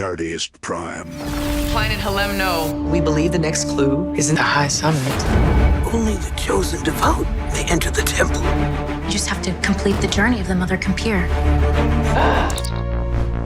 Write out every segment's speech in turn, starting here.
Nerdiest Prime. Planet Halem, no. We believe the next clue is in the high summit. Only the chosen devout may enter the temple. You just have to complete the journey of the Mother Computer.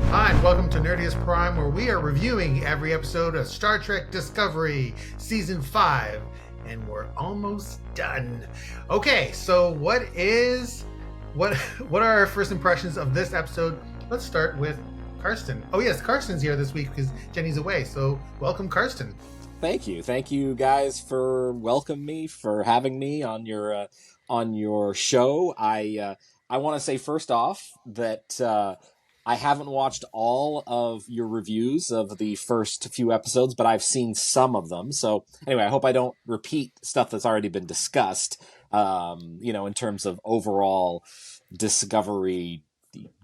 Hi, and welcome to Nerdiest Prime, where we are reviewing every episode of Star Trek Discovery, Season 5, and we're almost done. Okay, so what are our first impressions of this episode? Let's start with Carsten. Oh yes, Carsten's here this week because Jenny's away, so welcome, Carsten. Thank you guys for welcoming me, for having me on your show. I want to say first off that I haven't watched all of your reviews of the first few episodes, but I've seen some of them. So anyway, I hope I don't repeat stuff that's already been discussed. In terms of overall Discovery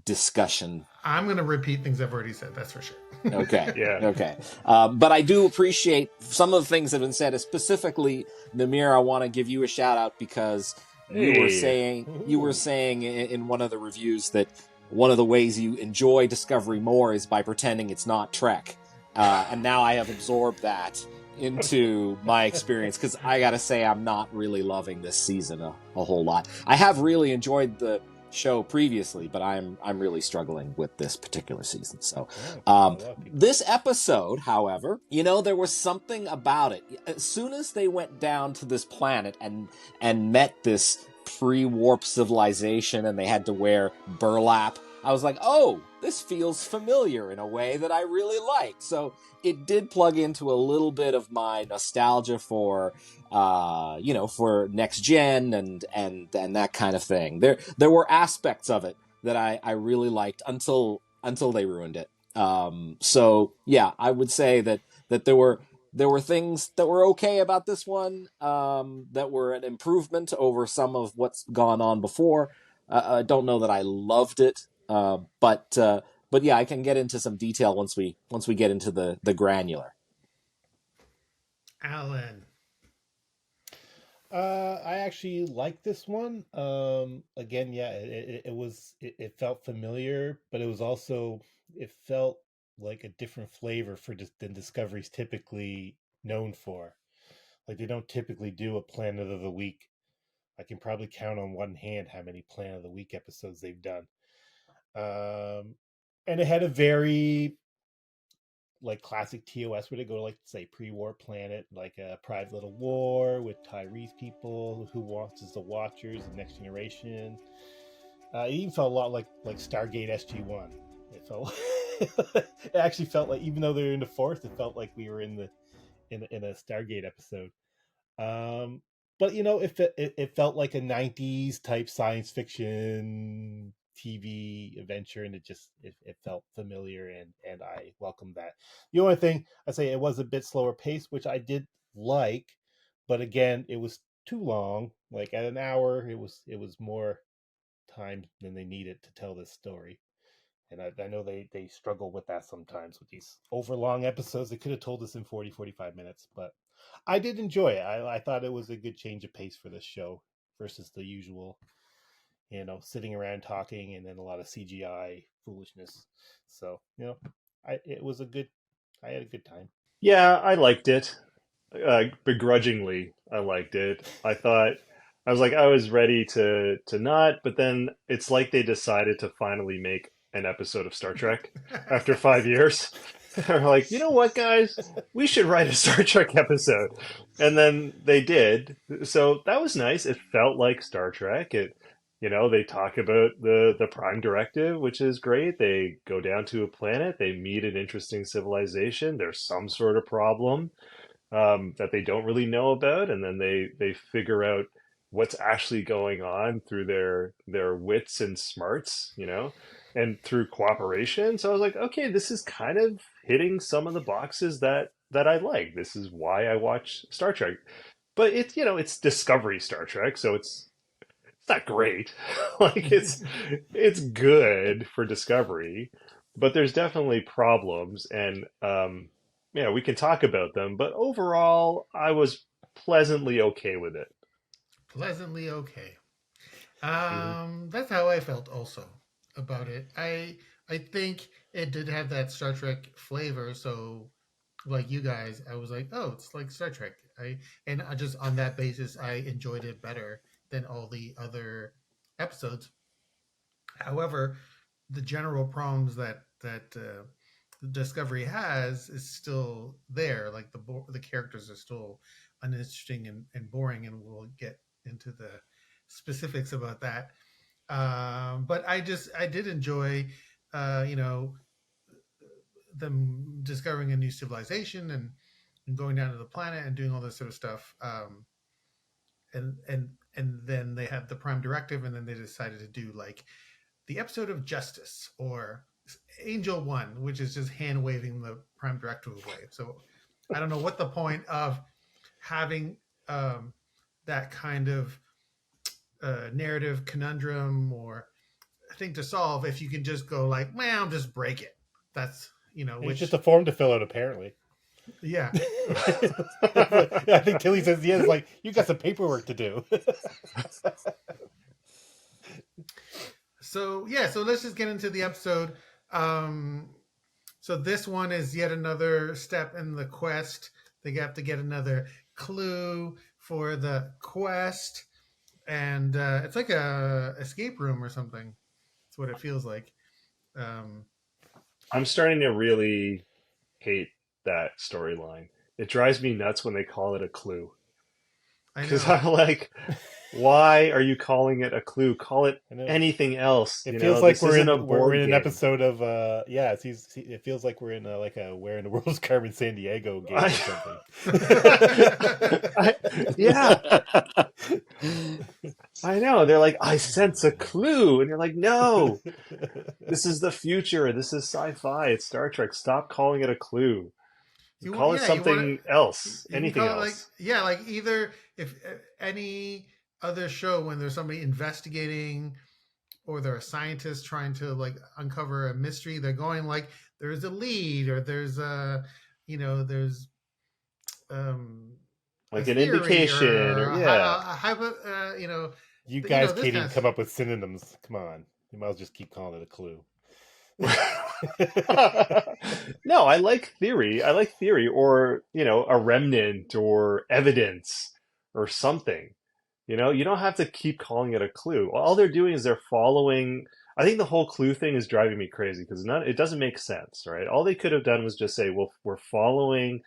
discussion. I'm going to repeat things I've already said, that's for sure. Okay. Yeah. Okay. But I do appreciate some of the things that have been said, specifically, Namir, I want to give you a shout out because you were saying in one of the reviews that one of the ways you enjoy Discovery more is by pretending it's not Trek. And now I have absorbed that into my experience because I got to say I'm not really loving this season a whole lot. I have really enjoyed the show previously, but I'm really struggling with this particular season. So this episode, however, there was something about it. As soon as they went down to this planet and met this pre-warp civilization and they had to wear burlap, I was like, oh, this feels familiar in a way that I really liked. So it did plug into a little bit of my nostalgia for next gen and that kind of thing. There were aspects of it that I really liked until they ruined it. So yeah, I would say that there were things that were okay about this one, that were an improvement over some of what's gone on before. I don't know that I loved it, but yeah, I can get into some detail once we get into the granular. Alan. I actually like this one. Again, yeah, it felt familiar, but it felt like a different flavor than Discovery's typically known for. Like they don't typically do a Planet of the Week. I can probably count on one hand how many Planet of the Week episodes they've done. And it had a very like classic TOS where they go to, like, say, pre-war planet, like a private little war with Tyrese people who wants as the Watchers and Next Generation. It even felt a lot like Stargate SG-1. It actually felt like, even though they're in the fourth, it felt like we were in a Stargate episode. But it felt like a 90s type science fiction TV adventure, and it felt familiar, and I welcomed that. The only thing I say, it was a bit slower pace, which I did like, but again, it was too long. Like at an hour, it was more time than they needed to tell this story. And I know they struggle with that sometimes with these overlong episodes. They could have told us in 45 minutes, but I did enjoy it. I thought it was a good change of pace for this show versus the usual, sitting around talking and then a lot of CGI foolishness. So, I had a good time. Yeah, I liked it. Begrudgingly, I liked it. I was ready to not, but then it's like they decided to finally make an episode of Star Trek after 5 years. They're like, you know what, guys? We should write a Star Trek episode. And then they did. So that was nice. It felt like Star Trek. They talk about the Prime Directive, which is great. They go down to a planet. They meet an interesting civilization. There's some sort of problem that they don't really know about. And then they figure out what's actually going on through their wits and smarts, and through cooperation. So I was like, okay, this is kind of hitting some of the boxes that I like. This is why I watch Star Trek. But it's Discovery Star Trek, so it's not great. Like it's good for Discovery, but there's definitely problems, and we can talk about them. But overall, I was pleasantly okay with it. Pleasantly okay. That's how I felt also. about it. I think it did have that Star Trek flavor. So, like you guys, I was like, oh, it's like Star Trek. I just on that basis, I enjoyed it better than all the other episodes. However, the general problems that Discovery has is still there. Like the characters are still uninteresting and boring, and we'll get into the specifics about that. But I did enjoy, you know, them discovering a new civilization and going down to the planet and doing all this sort of stuff. And then they had the Prime Directive, and then they decided to do like the episode of Justice or Angel One, which is just hand waving the Prime Directive away. So I don't know what the point of having that kind of narrative conundrum or thing to solve if you can just go like, well, just break it. That's, you know, it's just a form to fill out, apparently. Yeah. I think Tilly says, yeah, it's like, you got some paperwork to do. So let's just get into the episode. So this one is yet another step in the quest. They have to get another clue for the quest, and it's like a escape room or something. That's what it feels like. I'm starting to really hate that storyline. It drives me nuts when they call it a clue. Because I'm like, why are you calling it a clue? Call it anything else. It feels like we're in an episode of it feels like we're in like a Where in the World is Carmen Sandiego game or something. Yeah. I know. They're like, I sense a clue. And you're like, no, this is the future. This is sci-fi. It's Star Trek. Stop calling it a clue. Call it something else. Anything else. Like either if any other show when there's somebody investigating or they're a scientist trying to like uncover a mystery, they're going like there's a lead or there's a, you know, there's like an indication or you know, you guys can't even come up with synonyms. Come on, you might as well just keep calling it a clue. No, I like theory. Or, you know, a remnant or evidence or something. You know, you don't have to keep calling it a clue. All they're doing is they're following. I think the whole clue thing is driving me crazy because it doesn't make sense, right? All they could have done was just say, well, we're following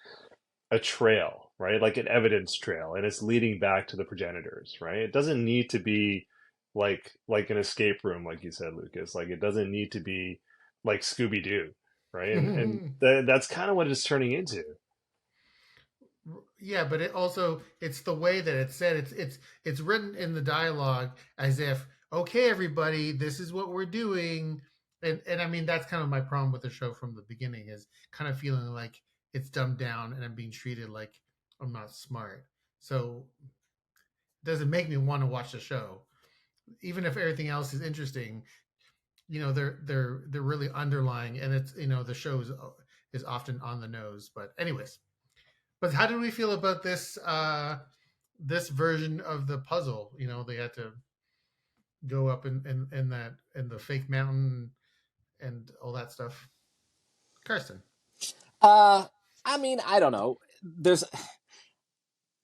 a trail, right? Like an evidence trail, and it's leading back to the progenitors, right? It doesn't need to be like an escape room, like you said, Lucas. Like it doesn't need to be like Scooby-Doo, right? And that's kind of what it's turning into. Yeah, but it's the way that it's said. It's written in the dialogue as if, okay, everybody, this is what we're doing. And I mean, that's kind of my problem with the show from the beginning, is kind of feeling like it's dumbed down and I'm being treated like I'm not smart. So it doesn't make me want to watch the show. Even if everything else is interesting, you know, they're really underlying, and it's, you know, the show is often on the nose. But anyways, but how do we feel about this this version of the puzzle? You know, they had to go up in the fake mountain and all that stuff. Carsten. I mean, I don't know.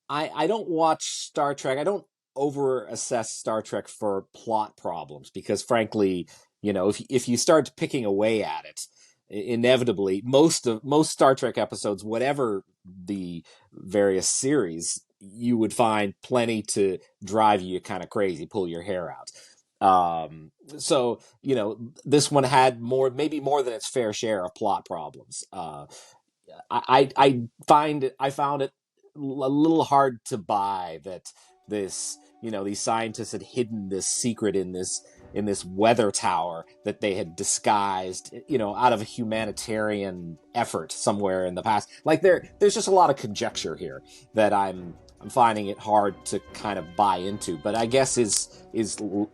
I don't watch Star Trek. I don't over assess Star Trek for plot problems because, frankly, you know, if you start picking away at it, inevitably most Star Trek episodes, whatever the various series, you would find plenty to drive you kind of crazy, pull your hair out. So, you know, this one had maybe more than its fair share of plot problems. I found it a little hard to buy that this, you know, these scientists had hidden this secret in this weather tower that they had disguised, you know, out of a humanitarian effort somewhere in the past. Like there's just a lot of conjecture here that I'm finding it hard to kind of buy into, but I guess is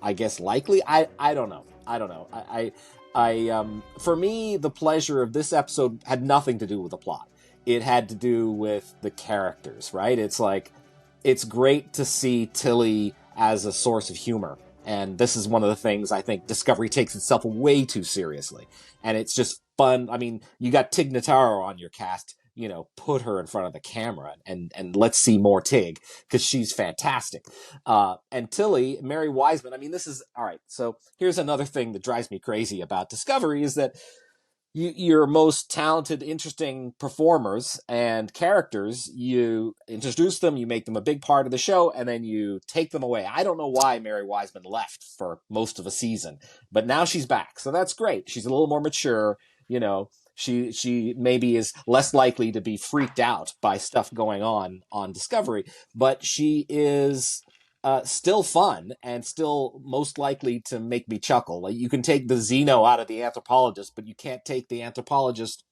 I guess likely. I don't know. I for me, the pleasure of this episode had nothing to do with the plot. It had to do with the characters, right? It's like, it's great to see Tilly as a source of humor And this is one of the things I think Discovery takes itself way too seriously. And it's just fun. I mean, you got Tig Notaro on your cast, put her in front of the camera and let's see more Tig, because she's fantastic. And Tilly, Mary Wiseman, I mean, this is, all right, so here's another thing that drives me crazy about Discovery is that your most talented, interesting performers and characters, you introduce them, you make them a big part of the show, and then you take them away. I don't know why Mary Wiseman left for most of a season, but now she's back, so that's great. She's a little more mature, she maybe is less likely to be freaked out by stuff going on Discovery, but she is still fun and still most likely to make me chuckle. Like, you can take the Xeno out of the anthropologist, but you can't take the anthropologist.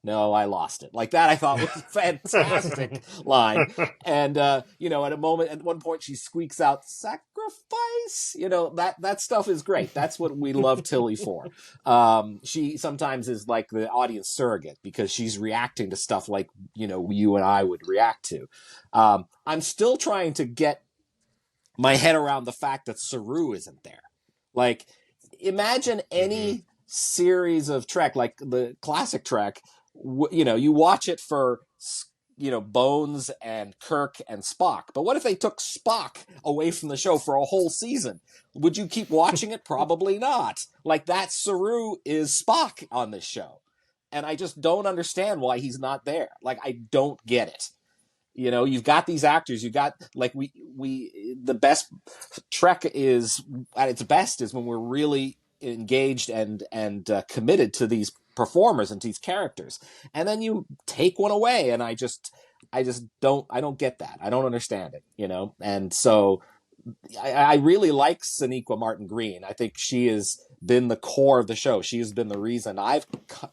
No, I lost it. Like that, I thought was a fantastic line. And at one point, she squeaks out "sacrifice." That stuff is great. That's what we love Tilly for. She sometimes is like the audience surrogate because she's reacting to stuff like you and I would react to. I'm still trying to get my head around the fact that Saru isn't there. Like, imagine any series of Trek, like the classic Trek, you watch it for, Bones and Kirk and Spock. But what if they took Spock away from the show for a whole season? Would you keep watching it? Probably not. Like, that Saru is Spock on this show. And I just don't understand why he's not there. Like, I don't get it. You've got these actors. You got like the best Trek is at its best is when we're really engaged and committed to these performers and to these characters. And then you take one away, and I don't get that. I don't understand it. And so I really like Sonequa Martin Green. I think she has been the core of the show. She has been the reason I've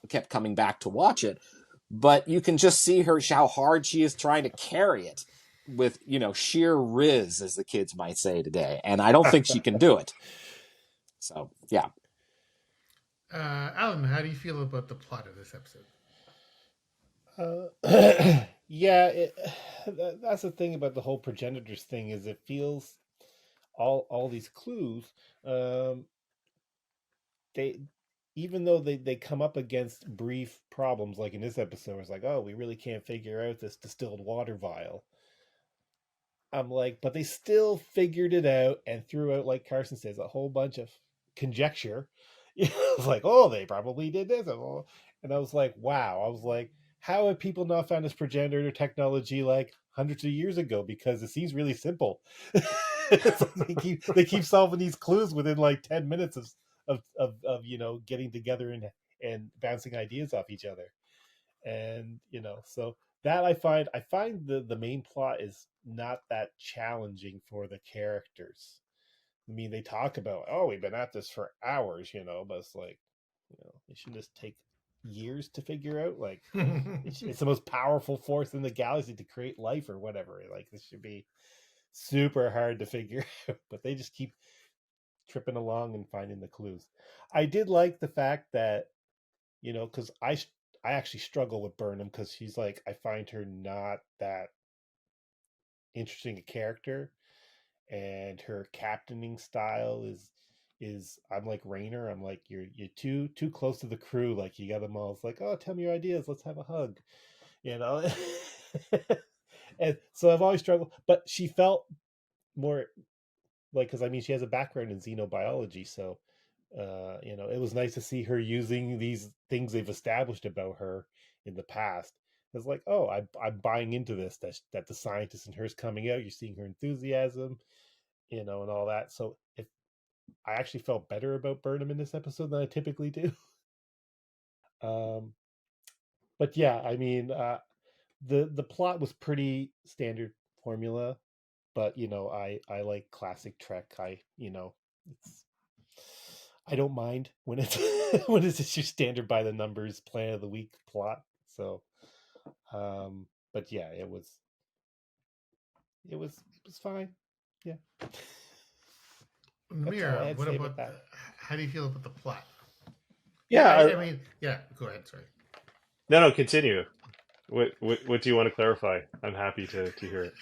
kept coming back to watch it. But you can just see how hard she is trying to carry it with, sheer riz, as the kids might say today. And I don't think she can do it. So, yeah. Alan, how do you feel about the plot of this episode? Yeah, that's the thing about the whole progenitors thing is it feels all these clues, even though they come up against brief problems, like in this episode, it's like, oh, we really can't figure out this distilled water vial. I'm like, but they still figured it out and threw out, like Carsten says, a whole bunch of conjecture. It's like, oh, they probably did this. And I was like, wow. I was like, how have people not found this progenitor technology like hundreds of years ago? Because it seems really simple. They keep solving these clues within like 10 minutes of getting together and bouncing ideas off each other. And so that I find the main plot is not that challenging for the characters. I mean, they talk about, oh, we've been at this for hours, but it's like, it should just take years to figure out. Like, it's the most powerful force in the galaxy to create life or whatever. Like, this should be super hard to figure out, but they just keep tripping along and finding the clues. I did like the fact that, because I actually struggle with Burnham, because she's like, I find her not that interesting a character, and her captaining style is I'm like Rayner. I'm like, you're too close to the crew. Like, you got them all. It's like, oh, tell me your ideas. Let's have a hug. And so I've always struggled. But she felt more like, because I mean, she has a background in xenobiology, so it was nice to see her using these things they've established about her in the past. It's like, oh, I'm buying into this, that the scientist in her's coming out. You're seeing her enthusiasm, and all that. So if I actually felt better about Burnham in this episode than I typically do. But yeah, I mean, the plot was pretty standard formula, but I like classic Trek. I don't mind when it's when it's just your standard by the numbers Planet of the Week plot. So, but yeah, it was fine. Yeah. Mira, what about that? How do you feel about the plot? Yeah, I mean, yeah. Go ahead. Sorry. No, continue. What do you want to clarify? I'm happy to hear it.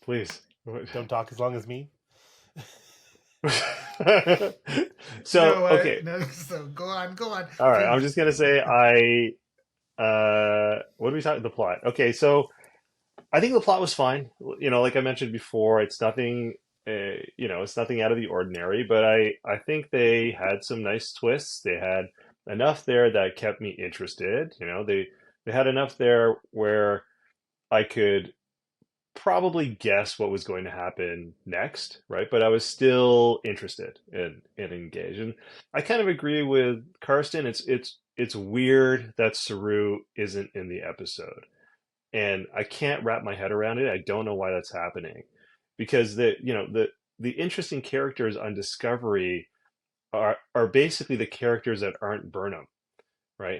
Please. Don't talk as long as me. So okay, so go on. all right. I'm just gonna say what are we talking? The plot. Okay, so I think the plot was fine. Like I mentioned before, it's nothing. It's nothing out of the ordinary. But I think they had some nice twists. They had enough there that kept me interested. They had enough there where I could probably guess what was going to happen next, right? But I was still interested and engaged. And I kind of agree with Carsten. It's weird that Saru isn't in the episode, and I can't wrap my head around it. I don't know why that's happening, because the interesting characters on Discovery are basically the characters that aren't Burnham, right?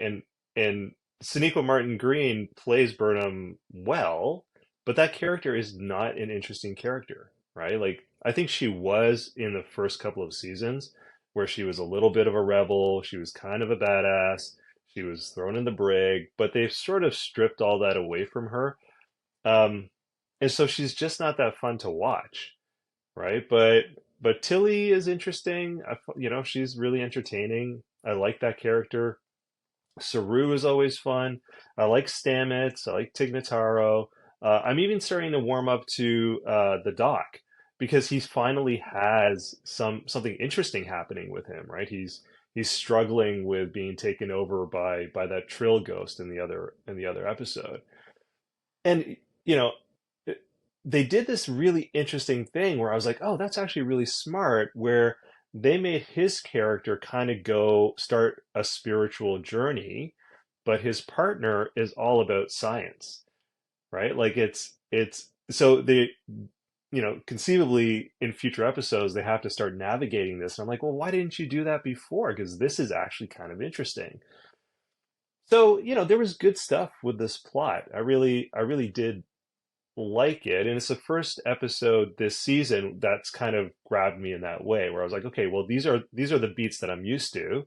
And Sonequa Martin Green plays Burnham well, but that character is not an interesting character, right? Like, I think she was in the first couple of seasons where she was a little bit of a rebel. She was kind of a badass. She was thrown in the brig, but they've sort of stripped all that away from her. And so she's just not that fun to watch, right? But Tilly is interesting. She's really entertaining. I like that character. Saru is always fun. I like Stamets. I like Tig Notaro. I'm even starting to warm up to the Doc, because he finally has something interesting happening with him, right? He's struggling with being taken over by that Trill ghost in the other episode. And they did this really interesting thing where I was like, oh, that's actually really smart, where they made his character kind of go start a spiritual journey, but his partner is all about science, right? Like it's so they, conceivably in future episodes, they have to start navigating this. And I'm like, well, why didn't you do that before? Because this is actually kind of interesting. So, there was good stuff with this plot. I really did like it. And it's the first episode this season that's kind of grabbed me in that way, where I was like, okay, well, these are the beats that I'm used to,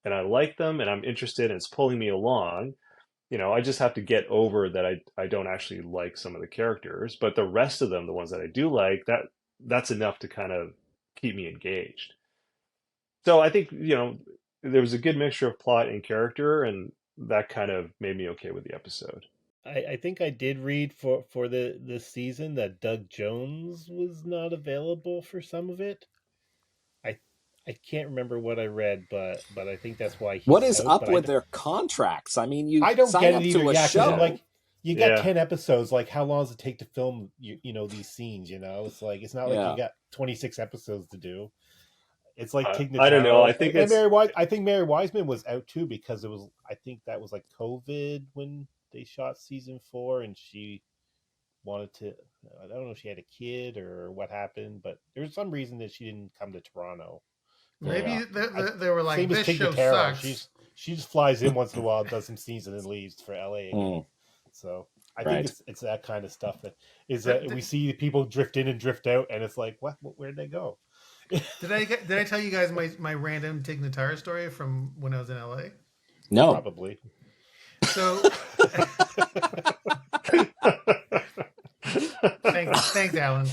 and I like them, and I'm interested, and it's pulling me along. I just have to get over that I don't actually like some of the characters, but the rest of them, the ones that I do like, that's enough to kind of keep me engaged. So I think, there was a good mixture of plot and character, and that kind of made me okay with the episode. I think I did read for this season that Doug Jones was not available for some of it. I can't remember what I read, but I think that's why he's What is out, up with their contracts? I mean, you I don't sign get up it either. to a Yeah, show. like you got Yeah. 10 episodes. Like, how long does it take to film? These scenes. It's like it's not like Yeah. you got 26 episodes to do. It's like Tig Notaro. I don't know. I think and it's I think Mary Wiseman was out too, because I think that was like COVID when they shot season 4, and she wanted to. I don't know if she had a kid or what happened, but there was some reason that she didn't come to Toronto. Maybe they were like, Same as this Tig show Notaro. sucks. She just flies in once in a while, does some scenes, and then leaves for LA again. So I think it's that kind of stuff that is that we see people drift in and drift out, and it's like, what? Where'd they go? Did I tell you guys my random Tig Notaro story from when I was in LA? No. Probably. So thanks, Alan.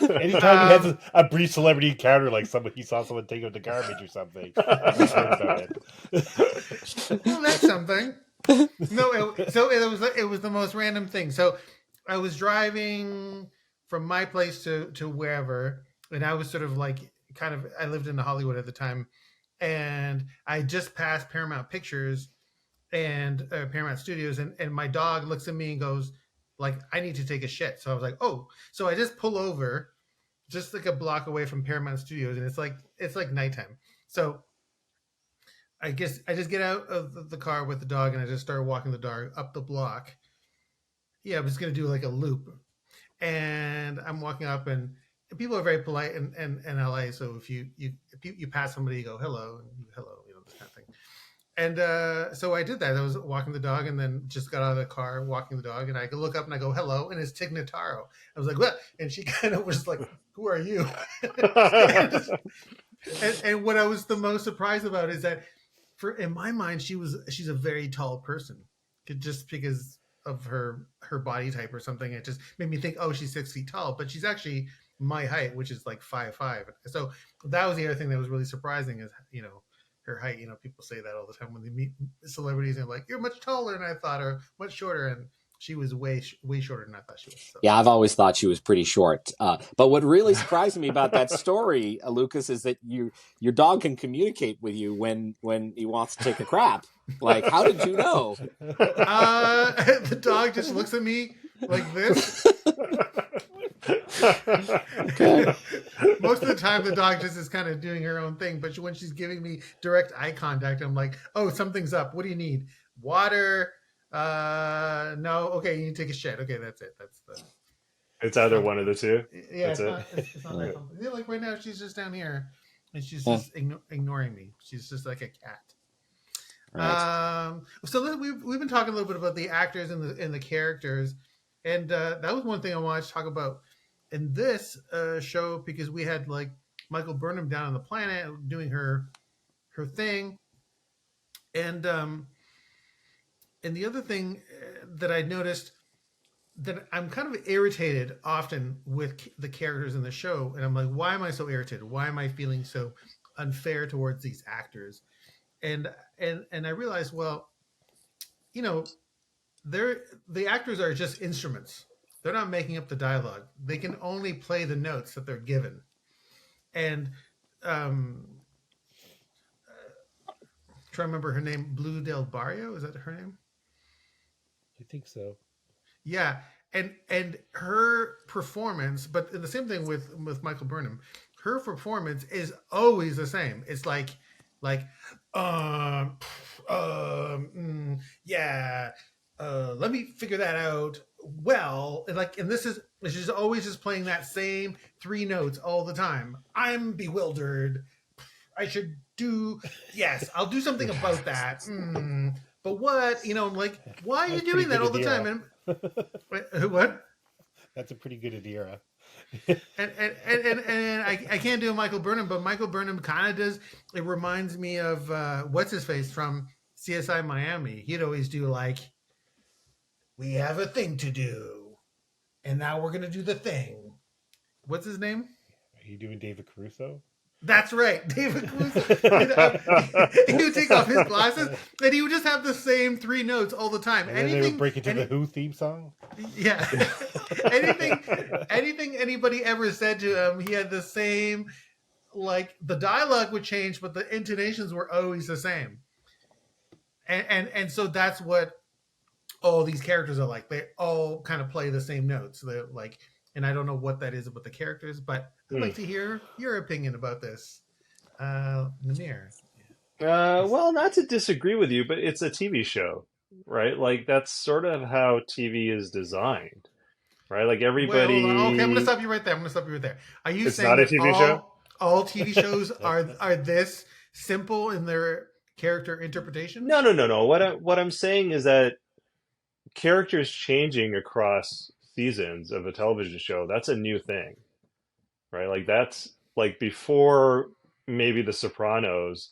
Anytime he has a brief celebrity encounter, like he saw someone take out the garbage or something, he's heard about it. Well, that's something. No, it was the most random thing. So I was driving from my place to wherever, and I was sort of like I lived in Hollywood at the time, and I just passed Paramount Pictures and Paramount Studios, and my dog looks at me and goes, like, I need to take a shit. So I was like, oh. So I just pull over just like a block away from Paramount Studios, and it's like nighttime. So I guess I just get out of the car with the dog, and I just start walking the dog up the block. Yeah, I'm just going to do like a loop. And I'm walking up, and people are very polite in LA. So if you pass somebody, you go, hello, and hello, this kind of thing. And so I did that. I was walking the dog, and then just got out of the car, walking the dog, and I look up and I go, hello, and it's Tig Notaro. I was like, what? And she kind of was like, who are you? and what I was the most surprised about is that in my mind, she's a very tall person, just because of her body type or something. It just made me think, oh, she's 6 feet tall, but she's actually my height, which is like 5'5". So that was the other thing that was really surprising is, her height. People say that all the time when they meet celebrities and like, you're much taller than I thought, or much shorter. And she was way shorter than I thought she was. So. Yeah, I've always thought she was pretty short. But what really surprised me about that story, Lucas, is that your dog can communicate with you when he wants to take a crap. Like, how did you know? The dog just looks at me like this. Okay. Most of the time, the dog just is kind of doing her own thing. But when she's giving me direct eye contact, I'm like, "Oh, something's up. What do you need? Water? No. Okay, you need to take a shit. Okay, that's it. That's the." It's either one of the two. Yeah, That's it's not that complicated. Yeah, like right now, she's just down here, and she's just ignoring me. She's just like a cat. Right. So we've been talking a little bit about the actors and the characters, and that was one thing I wanted to talk about in this show, because we had like Michael Burnham down on the planet doing her thing, and the other thing that I noticed, that I'm kind of irritated often with the characters in the show, and I'm like, why am I so irritated? Why am I feeling so unfair towards these actors? And I realized, well, the actors are just instruments. They're not making up the dialogue. They can only play the notes that they're given. And try to remember her name, Blue Del Barrio. Is that her name? I think so. Yeah, and her performance, but the same thing with Michael Burnham. Her performance is always the same. It's like yeah, let me figure that out. Well, and this is, she's always just playing that same three notes all the time. I'm bewildered. I should do, yes, I'll do something about that. But what, like, why are you doing that all the time? And what? That's a pretty good idea. and I can't do Michael Burnham, but Michael Burnham kind of does. It reminds me of what's his face from CSI Miami. He'd always do like, we have a thing to do, and now we're gonna do the thing. What's his name? Are you doing David Caruso? That's right, David Caruso. He would take off his glasses, and he would just have the same three notes all the time. And then they would break into the Who theme song. Yeah. anything anybody ever said to him, he had the same, like, the dialogue would change, but the intonations were always the same. And so that's what all these characters are like. They all kind of play the same notes. They're like, and I don't know what that is about the characters, but I'd like to hear your opinion about this, Namir. Well, not to disagree with you, but it's a TV show, right? Like, that's sort of how TV is designed, right? Like, everybody. Well, okay, I'm going to stop you right there. Are you It's saying not a TV show? All TV shows are this simple in their character interpretation? No. What I'm saying is that characters changing across seasons of a television show, that's a new thing, right? Like, that's like before maybe The Sopranos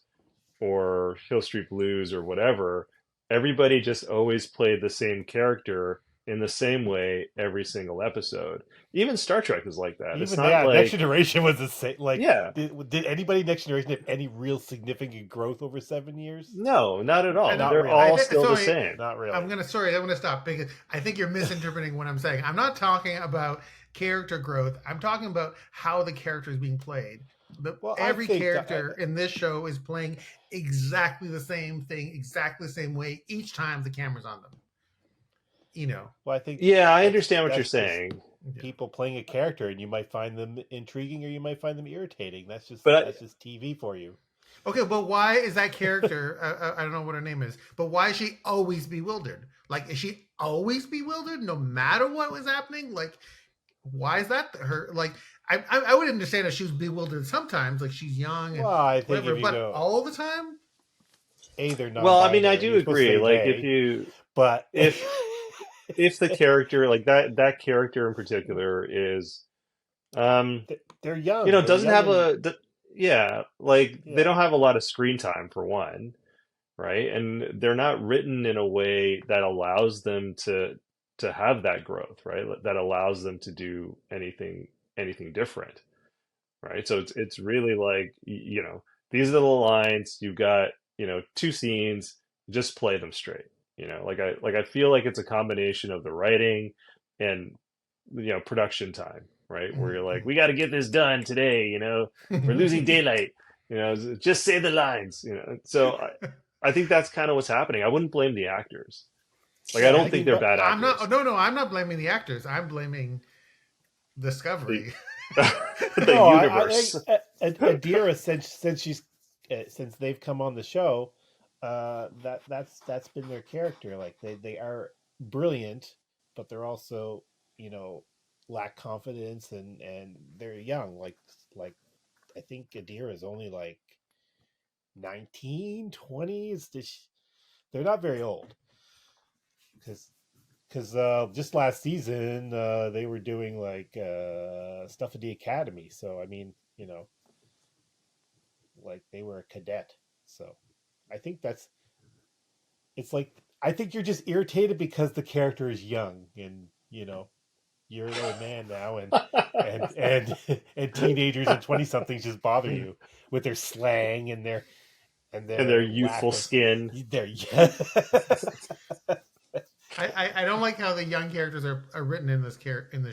or Hill Street Blues or whatever, everybody just always played the same character in the same way every single episode. Even Star Trek is like that. It's not like Next Generation was the same. Like, yeah. Did anybody Next Generation have any real significant growth over 7 years? No, not at all. Not They're really. all still the same. Not really. I'm gonna stop because I think you're misinterpreting what I'm saying. I'm not talking about character growth. I'm talking about how the character is being played. Every character in this show is playing exactly the same thing, exactly the same way each time the camera's on them. Well, I think. Yeah, I understand what you're saying. People playing a character, and you might find them intriguing, or you might find them irritating. That's just TV for you. Okay, but why is that character? I don't know what her name is, but why is she always bewildered? Like, is she always bewildered no matter what was happening? Like, why is that her? Like, I would understand if she was bewildered sometimes, like she's young and I think whatever, but all the time. They're not. Well, I mean, I do agree. Like, if the character, like that character in particular is, they're young. Doesn't have they don't have a lot of screen time for one, right? And they're not written in a way that allows them to have that growth, right? That allows them to do anything anything different, right? So it's really like, you know, these are the lines. You've got, you know, two scenes, just play them straight. You know, I feel like it's a combination of the writing and, you know, production time, right? Where you're like, we got to get this done today. You know, we're losing daylight. You know, just say the lines. You know, so I think that's kind of what's happening. I wouldn't blame the actors. Like, I don't think they're bad I'm actors. not. No, I'm not blaming the actors. I'm blaming The, Discovery. the No, universe. Adira, since she's since they've come on the show, that's been their character. Like they are brilliant, but they're also, you know, lack confidence and they're young. Like I think Adira is only like 19, 20. They're not very old because just last season they were doing like stuff at the academy. So I mean, you know, like they were a cadet. So I think it's like, I think you're just irritated because the character is young, and you know, you're an old man now, and teenagers and 20 somethings just bother you with their slang and their And their lack youthful of skin. their I don't like how the young characters are written in this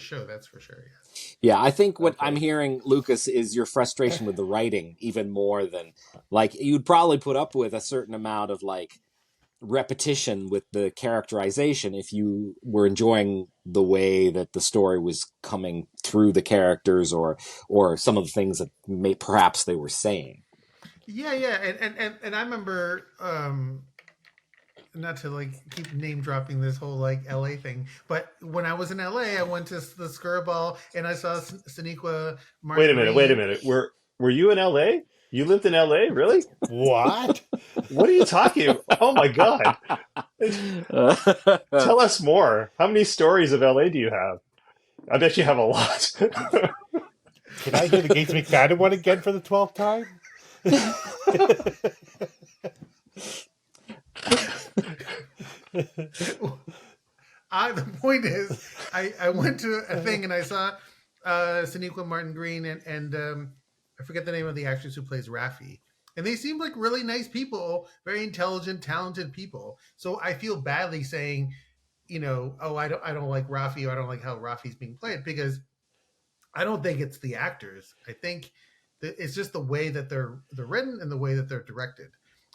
show. That's for sure. Yes. Yeah, I think what I'm hearing, Lucas, is your frustration with the writing even more than, like, you'd probably put up with a certain amount of like repetition with the characterization if you were enjoying the way that the story was coming through the characters, or some of the things that perhaps they were saying. Yeah, and I remember, not to like keep name dropping this whole like LA thing, but when I was in LA, I went to the Skirball and I saw Sonequa Martin. Wait a minute. Were you in LA? You lived in LA, really? What? What are you talking? Oh my God! Tell us more. How many stories of LA do you have? I bet you have a lot. Can I hear the Gates McFadden one again for the 12th time? The point is, I went to a thing and I saw Sonequa Martin Green and I forget the name of the actress who plays Raffi. And they seem like really nice people, very intelligent, talented people. So I feel badly saying, you know, oh, I don't like Raffi, or I don't like how Raffi's being played, because I don't think it's the actors. I think that it's just the way that they're written and the way that they're directed.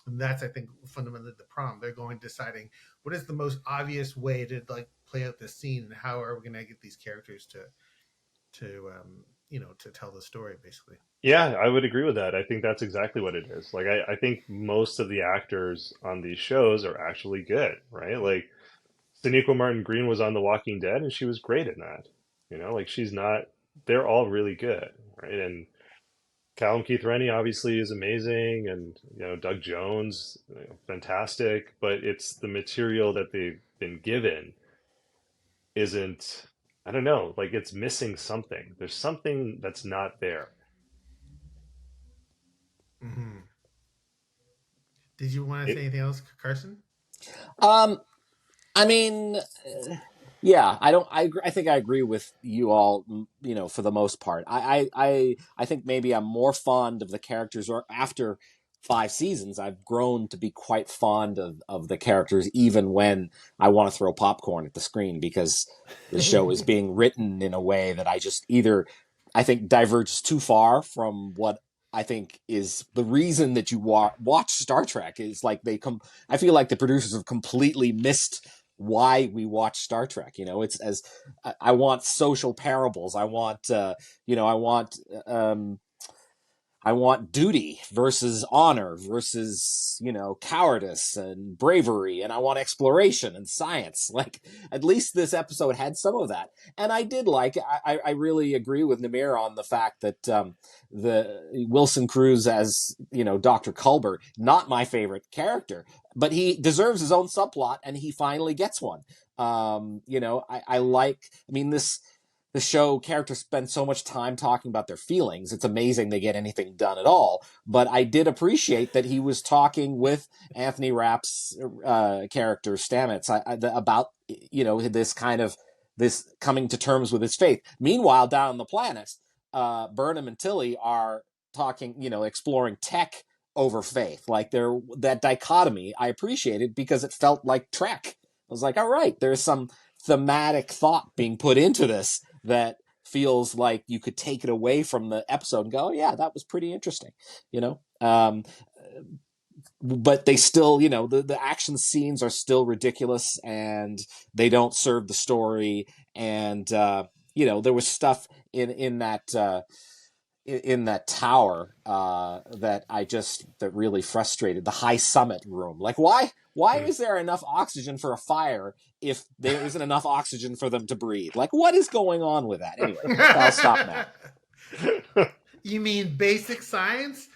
And that's, I think, fundamentally the problem. They're going deciding what is the most obvious way to like play out this scene, and how are we going to get these characters to tell the story, basically. Yeah, I would agree with that. I think that's exactly what it is. Like, I think most of the actors on these shows are actually good, right? Like, Sonequa Martin Green was on The Walking Dead, and she was great in that. You know, like, they're all really good, right? And Callum Keith Rennie obviously is amazing, and, you know, Doug Jones, you know, fantastic. But it's the material that they've been given isn't, I don't know, like, it's missing something. There's something that's not there. Mm-hmm. Did you want to say anything else, Carsten? I mean, yeah, I think I agree with you all, you know, for the most part. I think maybe I'm more fond of the characters, or after 5 seasons, I've grown to be quite fond of the characters, even when I want to throw popcorn at the screen, because the show is being written in a way that I just either, I think, diverges too far from what I think is the reason that you watch Star Trek. Is like I feel like the producers have completely missed why we watch Star Trek. You know, it's as I want social parables. I want, I want duty versus honor versus, you know, cowardice and bravery, and I want exploration and science. Like, at least this episode had some of that. And I did I really agree with Namir on the fact that the Wilson Cruz as, you know, Dr. Culber, not my favorite character, but he deserves his own subplot, and he finally gets one. You know, the show characters spend so much time talking about their feelings. It's amazing they get anything done at all. But I did appreciate that he was talking with Anthony Rapp's character Stamets about, you know, this kind of this coming to terms with his faith. Meanwhile, down on the planet, Burnham and Tilly are talking, exploring tech over faith. Like that dichotomy I appreciated because it felt like Trek. I was like, all right, there's some thematic thought being put into this that feels like you could take it away from the episode and go, oh, yeah, that was pretty interesting, but they still, the action scenes are still ridiculous and they don't serve the story. And, there was stuff in that tower that really frustrated. The high summit room. Like, why is there enough oxygen for a fire if there isn't enough oxygen for them to breathe? Like, what is going on with that? Anyway, I'll stop now. You mean basic science?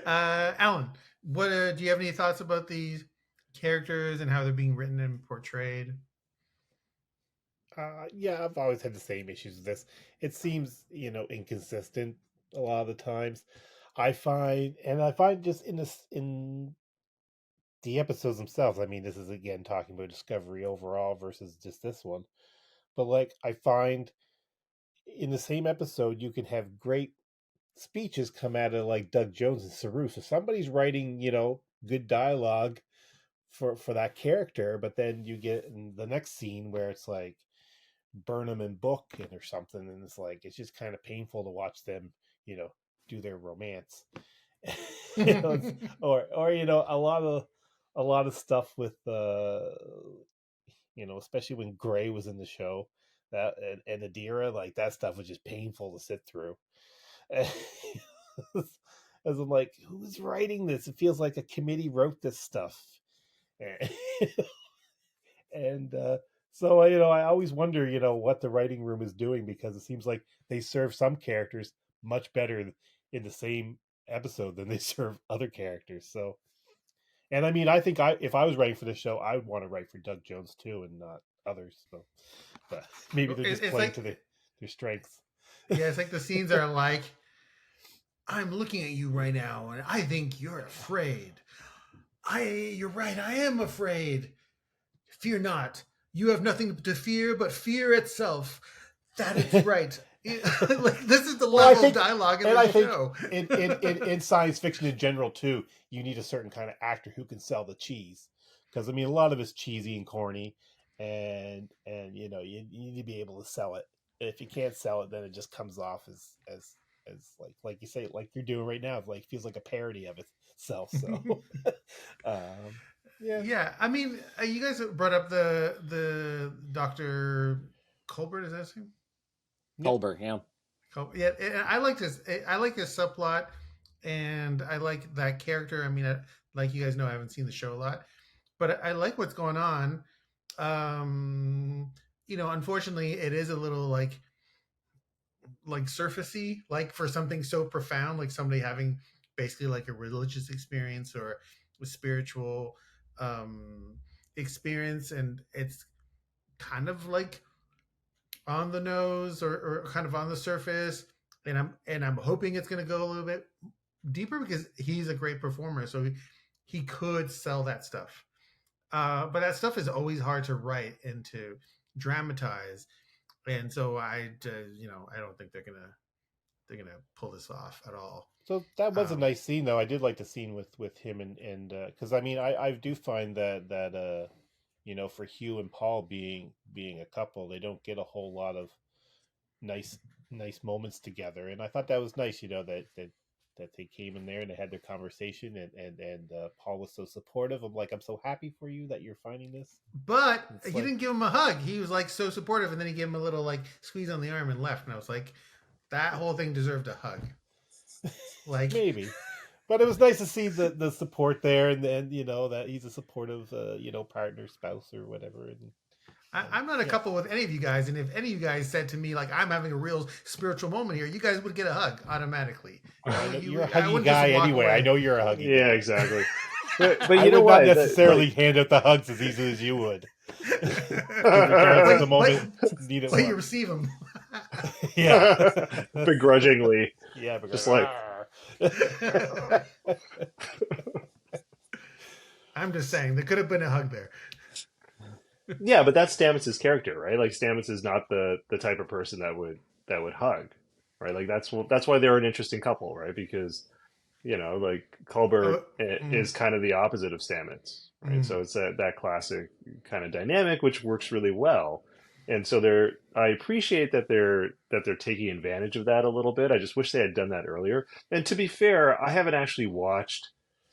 Alan, what do you have any thoughts about these characters and how they're being written and portrayed? Yeah, I've always had the same issues with this. It seems, inconsistent a lot of the times. I find just in the episodes themselves. I mean, this is again talking about Discovery overall versus just this one. But like, I find in the same episode, you can have great speeches come out of like Doug Jones and Saru. So somebody's writing, good dialogue for that character, but then you get in the next scene where it's like Burnham and Book or something, and it's like it's just kind of painful to watch them, do their romance. Or a lot of stuff with especially when Gray was in the show, that and Adira, like that stuff was just painful to sit through. As I'm like, who's writing this? It feels like a committee wrote this stuff. And so I always wonder, what the writing room is doing, because it seems like they serve some characters much better in the same episode than they serve other characters. So, and I mean, I think if I was writing for the show, I would want to write for Doug Jones too, and not others. So, but maybe they're just playing to their strengths. Yeah, it's like the scenes are like, I'm looking at you right now, and I think you're afraid. You're right, I am afraid. Fear not. You have nothing to fear but fear itself. That is right. Like, this is the level of dialogue in the show. in science fiction in general too, you need a certain kind of actor who can sell the cheese, because I mean a lot of it's cheesy and corny, and you need to be able to sell it. If you can't sell it, then it just comes off as like you say, like you're doing right now. It like feels like a parody of itself. So yeah. I mean, you guys brought up the Dr. Colbert, is that his name? Colbert, yeah. Yeah, and I like this. I like this subplot, and I like that character. I mean, like you guys know, I haven't seen the show a lot, but I like what's going on. Unfortunately, it is a little like surfacey, like for something so profound, like somebody having basically like a religious experience or a spiritual experience, and it's kind of like on the nose or kind of on the surface, and I'm hoping it's going to go a little bit deeper, because he's a great performer, so he could sell that stuff. But that stuff is always hard to write and to dramatize, and so I don't think they're gonna pull this off at all. So that was a nice scene, though. I did like the scene with him and because I mean I do find that for Hugh and Paul being a couple, they don't get a whole lot of nice moments together, and I thought that was nice. That they came in there and they had their conversation, and Paul was so supportive. I'm so happy for you that you're finding this. But he didn't give him a hug. He was like so supportive, and then he gave him a little like squeeze on the arm and left. And I was like, that whole thing deserved a hug. Like maybe, but it was nice to see the support there, and then that he's a supportive partner, spouse, or whatever. And I'm not a couple with any of you guys, and if any of you guys said to me like I'm having a real spiritual moment here, you guys would get a hug automatically. You're a huggy guy anyway. I know you're a huggy. Yeah, guy. Exactly. But I would not necessarily hand out the hugs as easily as you would. At the moment, but you receive them. Yeah, begrudgingly. Yeah, just like. I'm just saying there could have been a hug there. Yeah, but that's Stamets' character, right? Like Stamets is not the type of person that would hug, right? Like that's why they're an interesting couple, right? Because like Oh, Colbert mm, is kind of the opposite of Stamets, right? mm. So it's that classic kind of dynamic which works really well. And so I appreciate that they're taking advantage of that a little bit. I just wish they had done that earlier. And to be fair, I haven't actually watched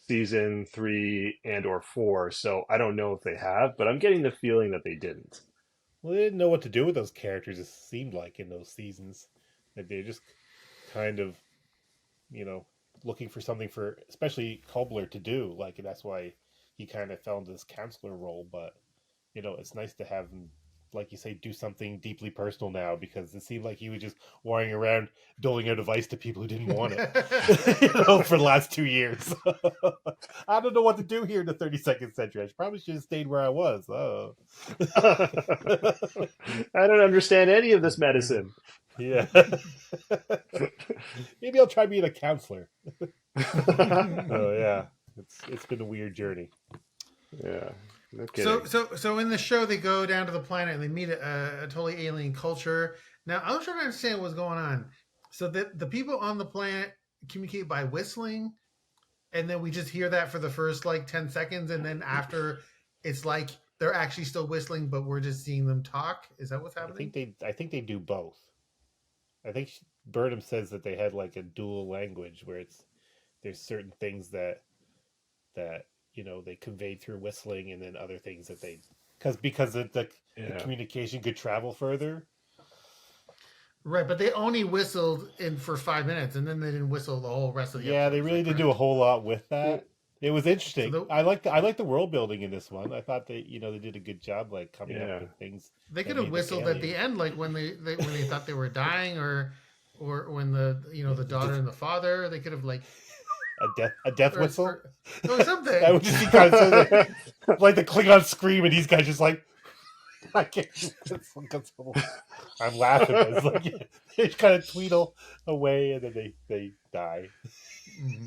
season 3 and or 4, so I don't know if they have, but I'm getting the feeling that they didn't. Well, they didn't know what to do with those characters. It seemed like in those seasons that they're just kind of, you know, looking for something for, especially Cobbler to do. Like that's why he kind of fell into this counselor role. But it's nice to have him, like you say, do something deeply personal now, because it seemed like he was just wandering around doling out advice to people who didn't want it. For the last 2 years. I don't know what to do here in the 32nd century. I probably should have stayed where I was. Oh. I don't understand any of this medicine. Yeah. Maybe I'll try being a counselor. Oh yeah. It's been a weird journey. Yeah. No kidding. So in the show, they go down to the planet and they meet a totally alien culture. Now, I was trying to understand what's going on. So the people on the planet communicate by whistling, and then we just hear that for the first 10 seconds, and then after it's like they're actually still whistling, but we're just seeing them talk. Is that what's happening? I think they do both. I think Burnham says that they had a dual language where there's certain things that they conveyed through whistling, and then other things that they because the communication could travel further. Right, but they only whistled in for 5 minutes, and then they didn't whistle the whole rest of the episode. They really didn't do a whole lot with that. It was interesting. So I like the world building in this one. I thought they did a good job coming up with things. They could have whistled at the end, when they thought they were dying, or when the daughter and the father. They could have a death whistle or something. That would just be kind of like the Klingon scream, and these guys just I can't. I'm laughing. It's they just kind of tweedle away, and then they die.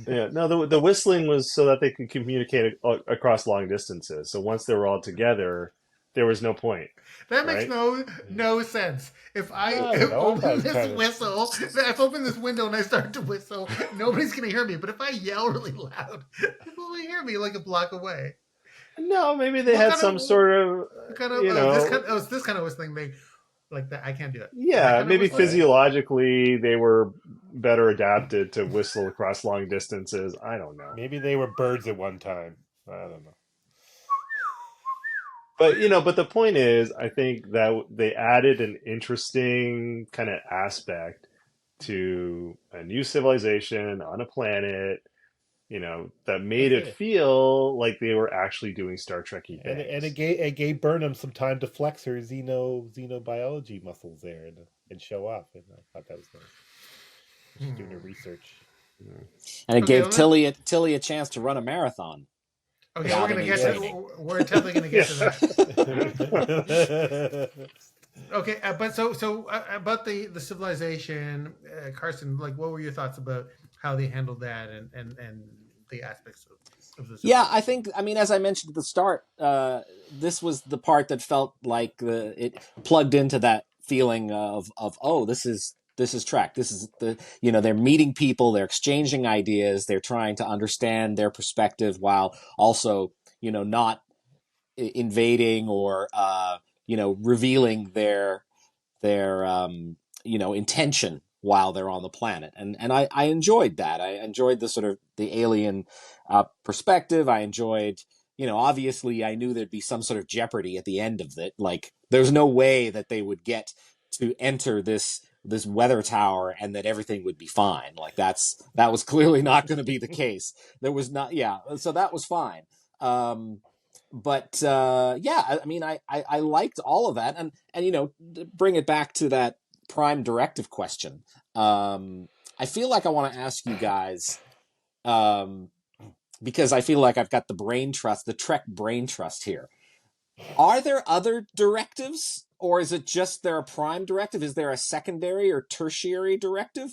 Yeah, no, the whistling was so that they could communicate across long distances. So once they were all together, there was no point. That makes no sense. If I open this window and I start to whistle, nobody's going to hear me. But if I yell really loud, people will hear me a block away. No, maybe they had some sort of this kind of whistling thing like that. I can't do it. Yeah, maybe physiologically they were better adapted to whistle across long distances. I don't know. Maybe they were birds at one time. I don't know. But the point is, I think that they added an interesting kind of aspect to a new civilization on a planet, that made it feel like they were actually doing Star Trek-y things. And it gave Burnham some time to flex her xenobiology muscles there and show off. And I thought that was nice. She's doing her research. And it gave Tilly a chance to run a marathon. Okay, we're definitely going to get to that. Okay, but so about the civilization, Carsten, what were your thoughts about how they handled that and the aspects of this? Yeah, I think, as I mentioned at the start, this was the part that felt like it plugged into that feeling of this is Trek. This is they're meeting people, they're exchanging ideas, they're trying to understand their perspective while also, not invading or, revealing their intention while they're on the planet. And I enjoyed that. I enjoyed the sort of the alien perspective. I enjoyed, obviously I knew there'd be some sort of jeopardy at the end of it. There's no way that they would get to enter this weather tower and that everything would be fine. That was clearly not going to be the case. There was not. Yeah. So that was fine. I liked all of that. And bring it back to that Prime directive question. I feel like I want to ask you guys, because I feel like I've got the Trek brain trust here. Are there other directives, or is it just their Prime directive? Is there a secondary or tertiary directive?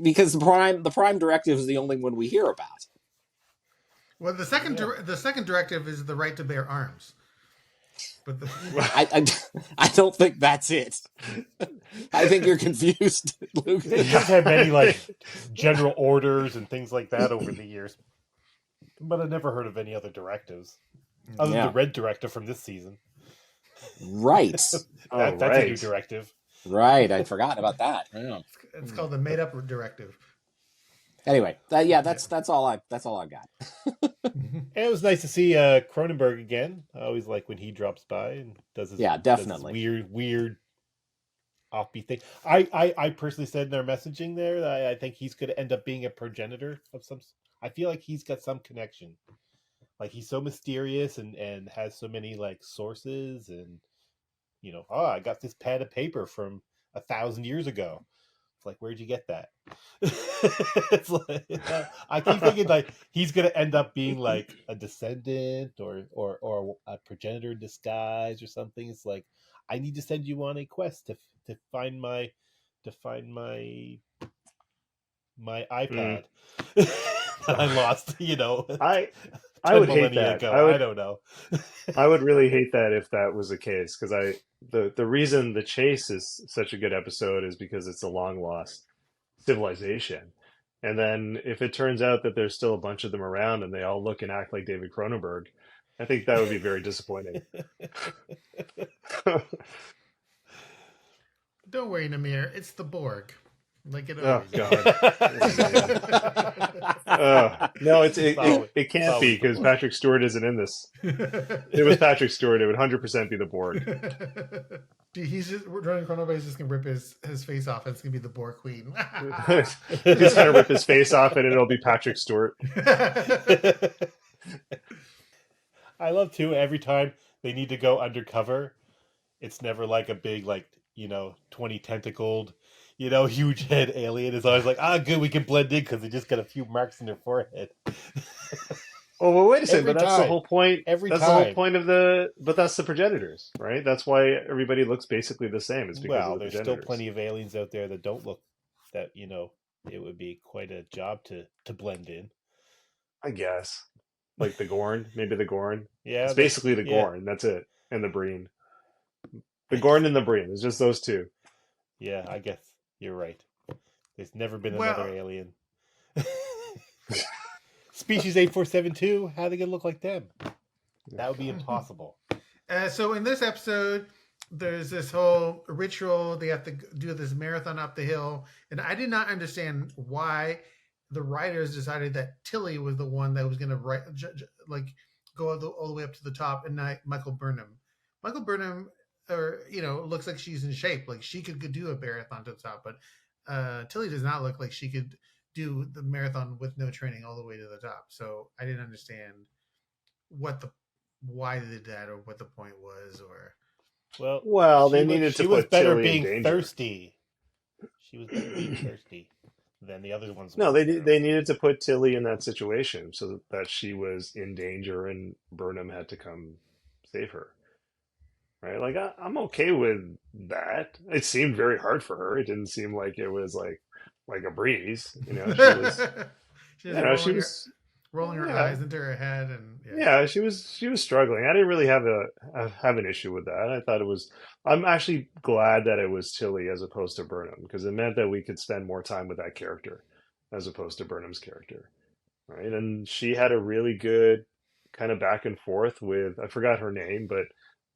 Because the Prime directive is the only one we hear about. Well, the second directive is the right to bear arms. But I don't think that's it. I think you're confused, Luke. It does have many like general orders and things like that over the years, but I've never heard of any other directives other than the red directive from this season. Right. That's right. a new directive. Right. I'd forgotten about that. Yeah. it's called the made-up directive. Anyway, that's all I got. And it was nice to see Cronenberg again. I always like when he drops by and does his definitely does his weird offbeat thing. I personally said in our messaging there that I think he's going to end up being a progenitor of some. I feel like he's got some connection. Like he's so mysterious and has so many like sources and I got this pad of paper from 1,000 years ago. It's like, where'd you get that? It's like, I keep thinking like he's gonna end up being like a descendant or a progenitor in disguise or something. It's like, I need to send you on a quest to find my iPad that I lost. I would hate that. Ago. I don't know. I would really hate that if that was the case, because the reason The Chase is such a good episode is because it's a long lost civilization, and then if it turns out that there's still a bunch of them around and they all look and act like David Cronenberg, I think that would be very disappointing. Don't worry, Namir. It's the Borg. Like it Oh always is. God! No, it can't be because Patrick Stewart isn't in this. If it was Patrick Stewart, it would 100% be the Borg. Dude, he's just running Cronenberg. He's just gonna rip his face off, and it's gonna be the Borg Queen. He's gonna rip his face off, and it'll be Patrick Stewart. I love too. Every time they need to go undercover, it's never like a big 20 tentacled. Huge head alien is always like, good, we can blend in because they just got a few marks in their forehead. Oh, well, wait a second, Every but that's time. the whole point. Every that's time. the whole point of but that's the progenitors, right? That's why everybody looks basically the same. It's because of the There's progenitors. still plenty of aliens out there that don't look that, it would be quite a job to blend in. I guess. Like the Gorn, maybe the Gorn. Yeah. It's basically the Gorn, that's it. And the Breen. The Gorn and the Breen, it's just those two. Yeah, I guess you're right. There's never been another alien. Species 8472, how are they going to look like them? That would be impossible. So in this episode, there's this whole ritual. They have to do this marathon up the hill. And I did not understand why the writers decided that Tilly was the one that was going to go all the way up to the top and not Michael Burnham. Michael Burnham, looks like she's in shape. Like she could do a marathon to the top, but Tilly does not look like she could do the marathon with no training all the way to the top. So I didn't understand why they did that or what the point was. Well, they needed to She was put better Tilly in being danger. thirsty. She was better being thirsty than the other ones. No, they needed to put Tilly in that situation so that she was in danger and Burnham had to come save her. Right? Like I'm okay with that. It seemed very hard for her. It didn't seem like it was like a breeze. She was rolling her eyes into her head, and she was struggling. I didn't really have an issue with that. I thought it was. I'm actually glad that it was Tilly as opposed to Burnham because it meant that we could spend more time with that character as opposed to Burnham's character, right? And she had a really good kind of back and forth with, I forgot her name, but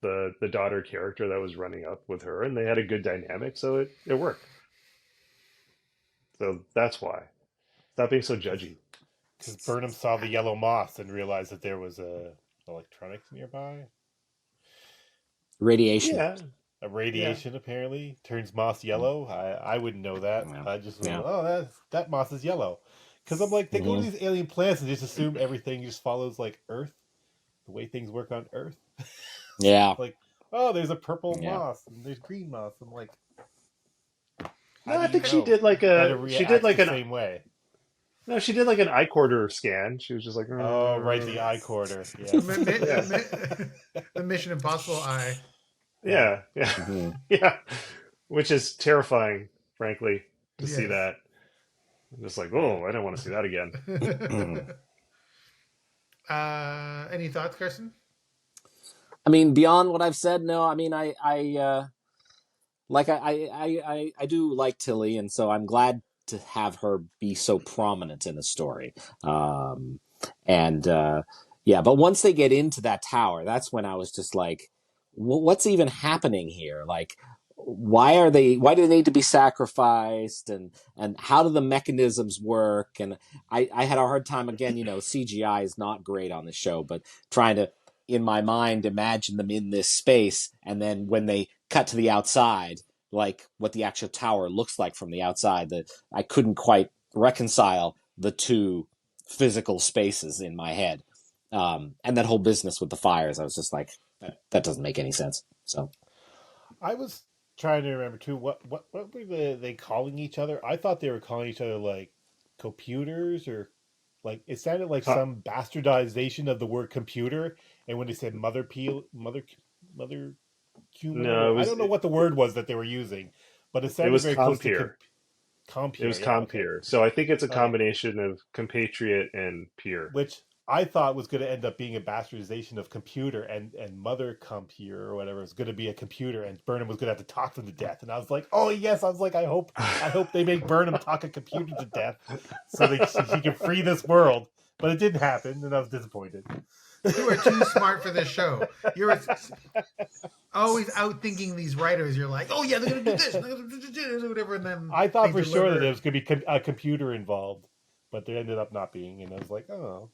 the daughter character that was running up with her, and they had a good dynamic, so it worked. So that's why. Stop being so judgy. Because Burnham saw the yellow moth and realized that there was electronics nearby. Radiation. Yeah. A radiation apparently turns moths yellow. I wouldn't know that. Yeah. I just that moth is yellow. Because I'm like, they go to these alien planets and just assume everything just follows like Earth, the way things work on Earth. Yeah. Like, there's a purple moth and there's green moths. I'm like, No, I think she did like the same way. No, she did like an eye quarter scan. She was just like, oh, right, the eye quarter. Yeah. The Mission Impossible eye. Yeah, yeah, Mm-hmm. yeah. Which is terrifying, frankly, to see that. I'm just like, oh, I don't want to see that again. Any thoughts, Carsten? I mean, beyond what I've said, no. I mean, I do like Tilly, and so I'm glad to have her be so prominent in the story. And yeah, but once they get into that tower, that's when I was just like, what's even happening here? Like, why do they need to be sacrificed? And how do the mechanisms work? And I had a hard time, again, CGI is not great on the show, but trying to, in my mind, imagine them in this space. And then when they cut to the outside, like what the actual tower looks like from the outside, that I couldn't quite reconcile the two physical spaces in my head. And that whole business with the fires, I was just like, that doesn't make any sense. So I was trying to remember too. What were they calling each other? I thought they were calling each other like computers, or like it sounded like some bastardization of the word computer. And when they said mother human, No, I don't know what the word was that they were using, but it it sounded was very close to compeer. compeer. It was Yeah, okay. compeer. So I think it's a Okay. combination of compatriot and peer. Which I thought was going to end up being a bastardization of computer, and mother computer or whatever was going to be a computer, and Burnham was going to have to talk them to death. And I was like, oh yes, I was like, I hope they make Burnham talk a computer to death so that she can free this world. But it didn't happen, and I was disappointed. You are too smart for this show. You're always out thinking these writers. You're like, oh yeah, they're gonna do this, they're gonna do this, or whatever. And then I thought they for sure that deliver. there was going to be a computer involved, but there ended up not being, and I was like, oh.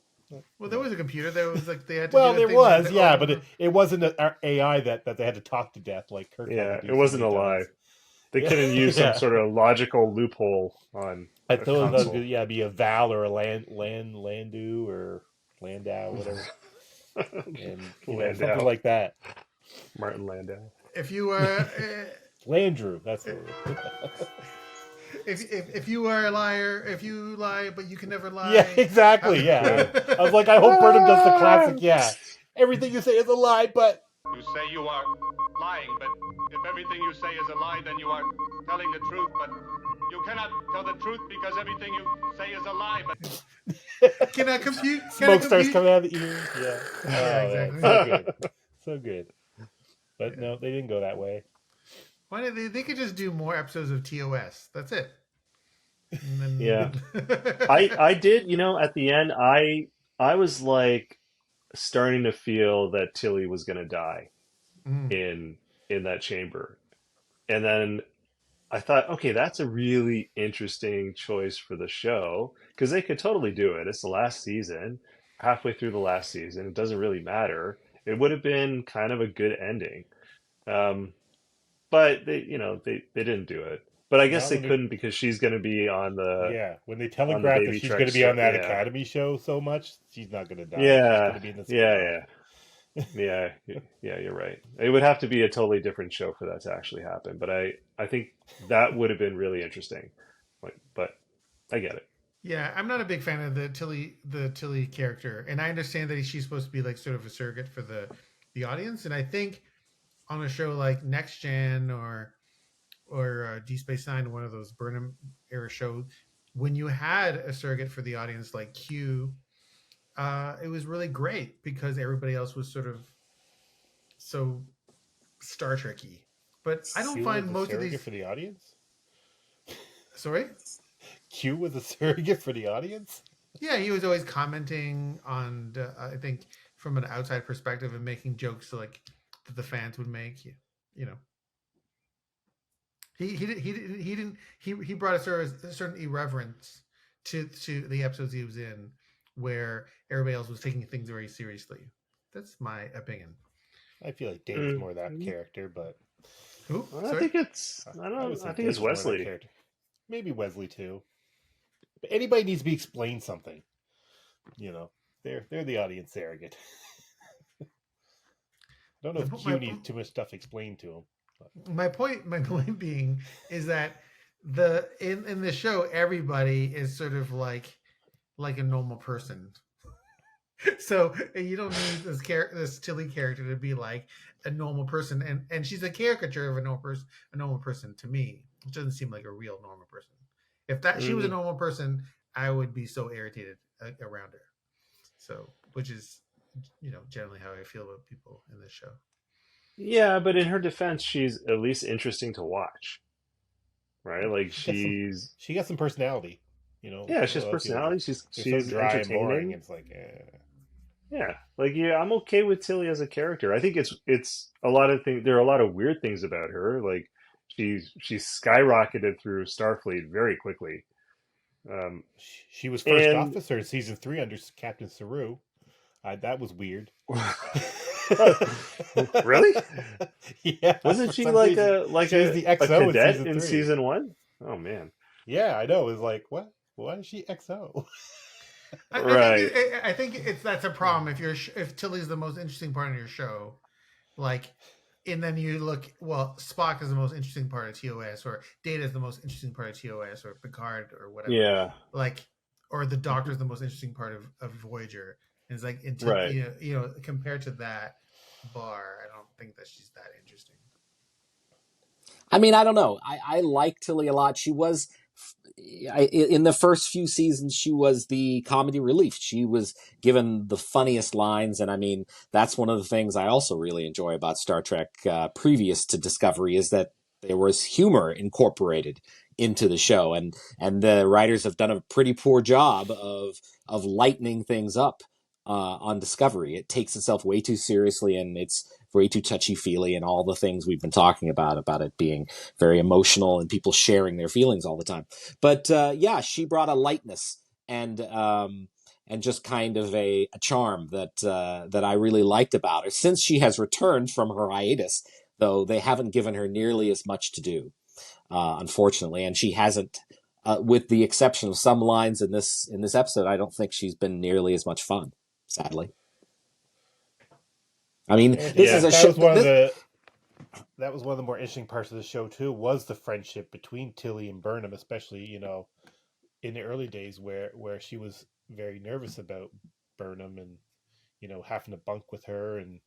Well, there was a computer. There was like they had to. Well, do there things was, like, yeah, but it wasn't an AI that they had to talk to death like Kirk. Yeah, had to it do wasn't so a many lie. times. They Yeah. couldn't use some Yeah. sort of logical loophole on I a thought it was console. good, yeah, be a Val or a Landu or Landau, whatever, and Landau. something like that. Martin Landau. if you Landrew, that's it. if you are a liar, if you lie but you can never lie. Yeah, exactly. Yeah, I was like, I hope Burnham does the classic. Yeah, everything you say is a lie, but You say you are lying, but if everything you say is a lie, then you are telling the truth. But you cannot tell the truth because everything you say is a lie. But Can I compute? smoke starts coming out of the ears. Yeah, Yeah, oh, exactly. Man, so good, so good. But no, they didn't go that way. Why did they could just do more episodes of TOS? That's it. And then, Yeah. I did, at the end, I was like starting to feel that Tilly was going to die in that chamber. And then I thought, okay, that's a really interesting choice for the show because they could totally do it. It's the last season, halfway through the last season. It doesn't really matter. It would have been kind of a good ending. But they didn't do it. But I guess they couldn't because she's going to be on the when they telegraphed that Baby she's Trek going to be on that show, Academy show so much, she's not going to die. Yeah, she's going to be in the yeah, you're right. It would have to be a totally different show for that to actually happen. But I think that would have been really interesting. But I get it. Yeah, I'm not a big fan of the Tilly character, and I understand that she's supposed to be like sort of a surrogate for the audience. And I think on a show like Next Gen or D Space Nine, one of those Burnham era shows, when you had a surrogate for the audience like Hugh, it was really great because everybody else was sort of so Star Trek-y. But I don't find most of these for the audience. Sorry? Q was a surrogate for the audience? Yeah, he was always commenting on, I think, from an outside perspective and making jokes like that the fans would make. You know, he brought a certain irreverence to the episodes he was in, where everybody else was taking things very seriously. That's my opinion. I feel like Dave's more that character, but who? I think it's I think it's Wesley. Maybe Wesley too. But anybody needs to be explained something. They're the audience surrogate. I don't know if Q needs too much stuff explained to him. But. My point being is that in the show everybody is sort of like a normal person. So you don't need this Tilly character to be like a normal person, and she's a caricature of a normal person to me. It doesn't seem like a real normal person. If she was a normal person, I would be so irritated around her. So, which is generally how I feel about people in this show. Yeah, but in her defense, she's at least interesting to watch, right? Like She got some personality. yeah, she A has lot of people personality. they're so She's dry and boring. entertaining. It's like, Yeah, like yeah, I'm okay with Tilly as a character. I think it's a lot of things. There are a lot of weird things about her. Like she's skyrocketed through Starfleet very quickly. she was first And officer in season 3 under Captain Saru. That was weird. really, Yeah, wasn't for she some reason like she was the a XO in cadet season in 3. season 1? Oh man, Yeah, I know. It was like, what? Why is she XO? right. I think that's a problem if Tilly's the most interesting part of your show, like, and then you look, well, Spock is the most interesting part of TOS, or Data is the most interesting part of TOS, or Picard, or whatever. Yeah, like, or the Doctor is the most interesting part of Voyager. And it's like, until right. compared to that bar, I don't think that she's that interesting. I mean, I don't know. I like Tilly a lot. She was, in the first few seasons, she was the comedy relief. She was given the funniest lines. And I mean, that's one of the things I also really enjoy about Star Trek previous to Discovery, is that there was humor incorporated into the show. And the writers have done a pretty poor job of lightening things up on Discovery. It takes itself way too seriously, and it's way too touchy-feely, and all the things we've been talking about it being very emotional and people sharing their feelings all the time. But yeah, she brought a lightness and just kind of a charm that I really liked about her. Since she has returned from her hiatus, though, they haven't given her nearly as much to do, unfortunately, and she hasn't. With the exception of some lines in this episode, I don't think she's been nearly as much fun, sadly. I mean, this is a that show. was one of the that was one of the more interesting parts of the show too. Was the friendship between Tilly and Burnham, especially in the early days where she was very nervous about Burnham and having to bunk with her, and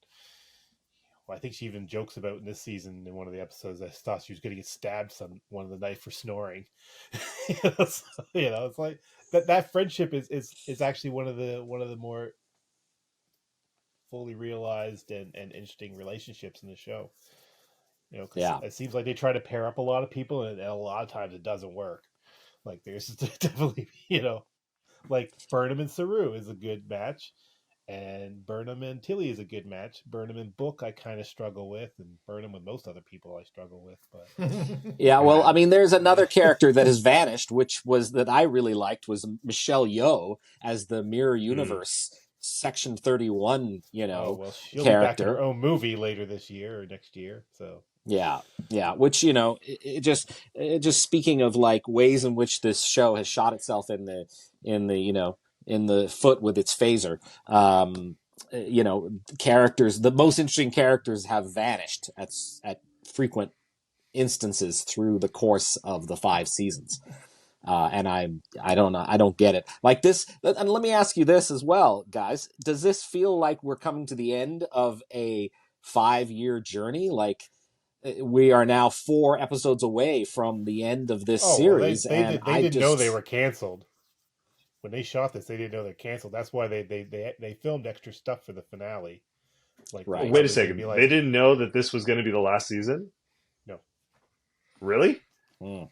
I think she even jokes about in this season in one of the episodes. I thought she was going to get stabbed one of the night for snoring. It's like that friendship is actually one of the more fully realized and interesting relationships in the show. Because it seems like they try to pair up a lot of people, and a lot of times it doesn't work. Like there's definitely, like Burnham and Saru is a good match, and Burnham and Tilly is a good match. Burnham and Book I kind of struggle with, and Burnham with most other people I struggle with. But yeah, well, I mean, there's another character that has vanished, which was that I really liked, was Michelle Yeoh as the Mirror Universe Section 31, well, she'll character. be back in her own movie later this year or next year. So yeah, which it just speaking of like ways in which this show has shot itself in the foot with its phaser. Characters, the most interesting characters have vanished at frequent instances through the course of the 5 seasons. And I don't know. I don't get it. Like this, and let me ask you this as well, guys. Does this feel like we're coming to the end of a 5-year journey? Like we are now 4 episodes away from the end of this series, they and they didn't know they were canceled when they shot this. They didn't know they're canceled. That's why they filmed extra stuff for the finale. Like, right. Wait a second. They didn't know that this was going to be the last season? No. Really? Mm.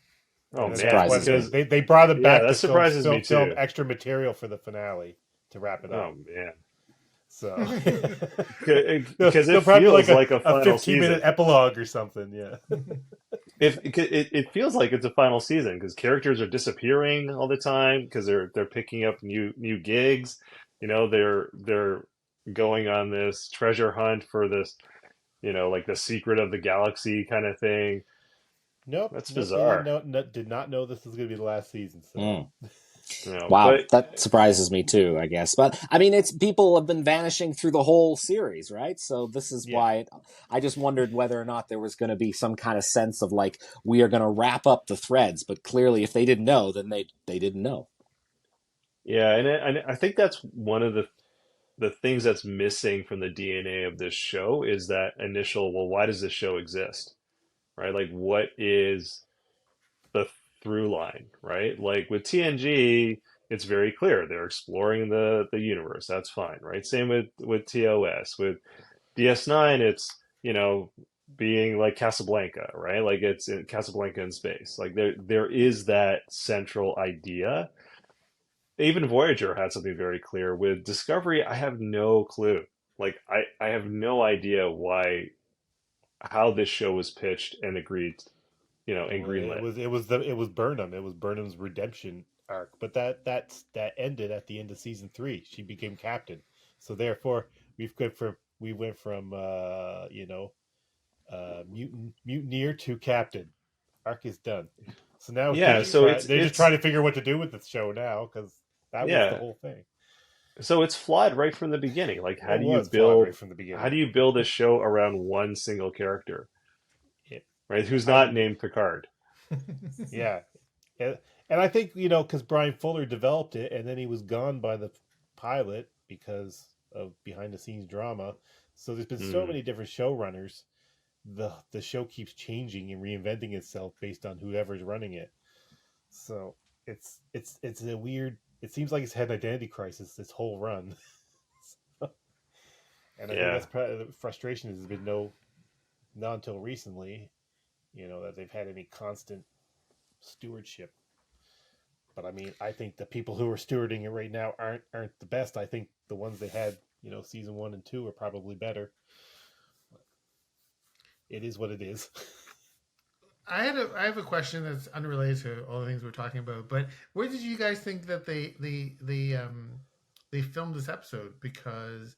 Oh, that man. Surprises me. They brought it back that to surprises me too. film extra material for the finale to wrap it up. Oh, man. So because it feels like a final 15-minute epilogue or something. Yeah. It feels like it's a final season because characters are disappearing all the time because they're picking up new gigs. They're going on this treasure hunt for this, like the secret of the galaxy kind of thing. Nope, that's bizarre. Did not know this was going to be the last season. So. Wow, that surprises me too, I guess. But I mean, people have been vanishing through the whole series, right? So this is why I just wondered whether or not there was going to be some kind of sense of like, we are going to wrap up the threads. But clearly, if they didn't know, then they didn't know. Yeah, and I think that's one of the things that's missing from the DNA of this show is that initial, well, why does this show exist? Right? Like, what is the through line, right? Like with TNG, it's very clear they're exploring the universe. That's fine, right? Same with TOS. With DS9, it's, being like Casablanca, right? Like it's in Casablanca in space. Like there is that central idea. Even Voyager had something very clear. With Discovery, I have no clue. Like I have no idea how this show was pitched and agreed, and Well, greenlit. it was Burnham. It was Burnham's redemption arc, but that ended at the end of season 3. She became captain, so therefore we went from mutineer to captain. Arc is done. So now Yeah, they're just trying to figure what to do with the show now, because that was the whole thing. So it's flawed right from the beginning. Like, It was flawed right from the beginning. how do you build a show around one single character, right? Who's not named Picard? Yeah, and I think because Brian Fuller developed it, and then he was gone by the pilot because of behind the scenes drama. So there's been so many different showrunners. The show keeps changing and reinventing itself based on whoever's running it. So it's a weird. It seems like it's had an identity crisis this whole run. And I think that's probably the frustration has been not until recently, that they've had any constant stewardship. But I mean, I think the people who are stewarding it right now aren't the best. I think the ones they had, season 1 and 2 are probably better. It is what it is. I have a question that's unrelated to all the things we're talking about, but where did you guys think that they filmed this episode? Because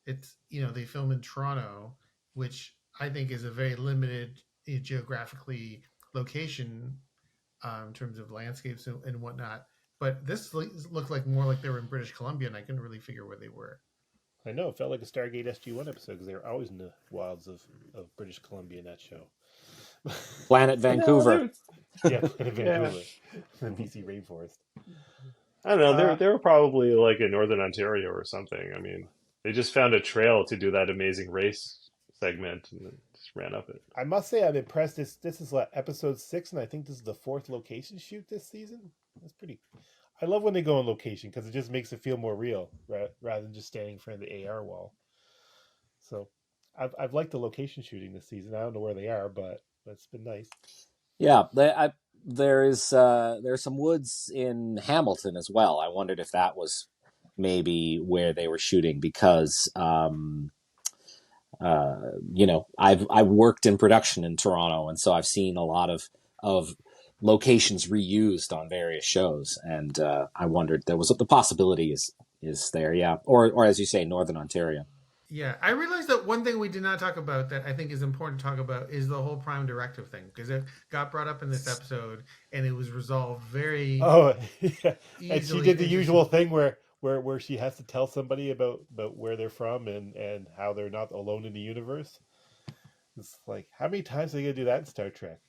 it's they film in Toronto, which I think is a very limited geographically location in terms of landscapes and whatnot. But this looked like more like they were in British Columbia, and I couldn't really figure where they were. I know, it felt like a Stargate SG-1 episode because they were always in the wilds of British Columbia in that show. Planet Vancouver. Planet Vancouver. The BC rainforest. I don't know. They were probably like in Northern Ontario or something. I mean, they just found a trail to do that amazing race segment and just ran up it. I must say, I'm impressed. This is episode 6, and I think this is the 4th location shoot this season. That's pretty. I love when they go on location because it just makes it feel more real rather than just standing in front of the AR wall. So I've liked the location shooting this season. I don't know where they are, but it's been nice. Yeah, there's some woods in Hamilton as well. I wondered if that was maybe where they were shooting because I've worked in production in Toronto, and so I've seen a lot of locations reused on various shows, and I wondered there was the possibility is there, yeah, or as you say, Northern Ontario. Yeah, I realized that one thing we did not talk about that I think is important to talk about is the whole Prime Directive thing, because it got brought up in this episode and it was resolved very yeah. And she did the usual thing where she has to tell somebody about where they're from and how they're not alone in the universe. It's like, how many times are they gonna do that in Star Trek?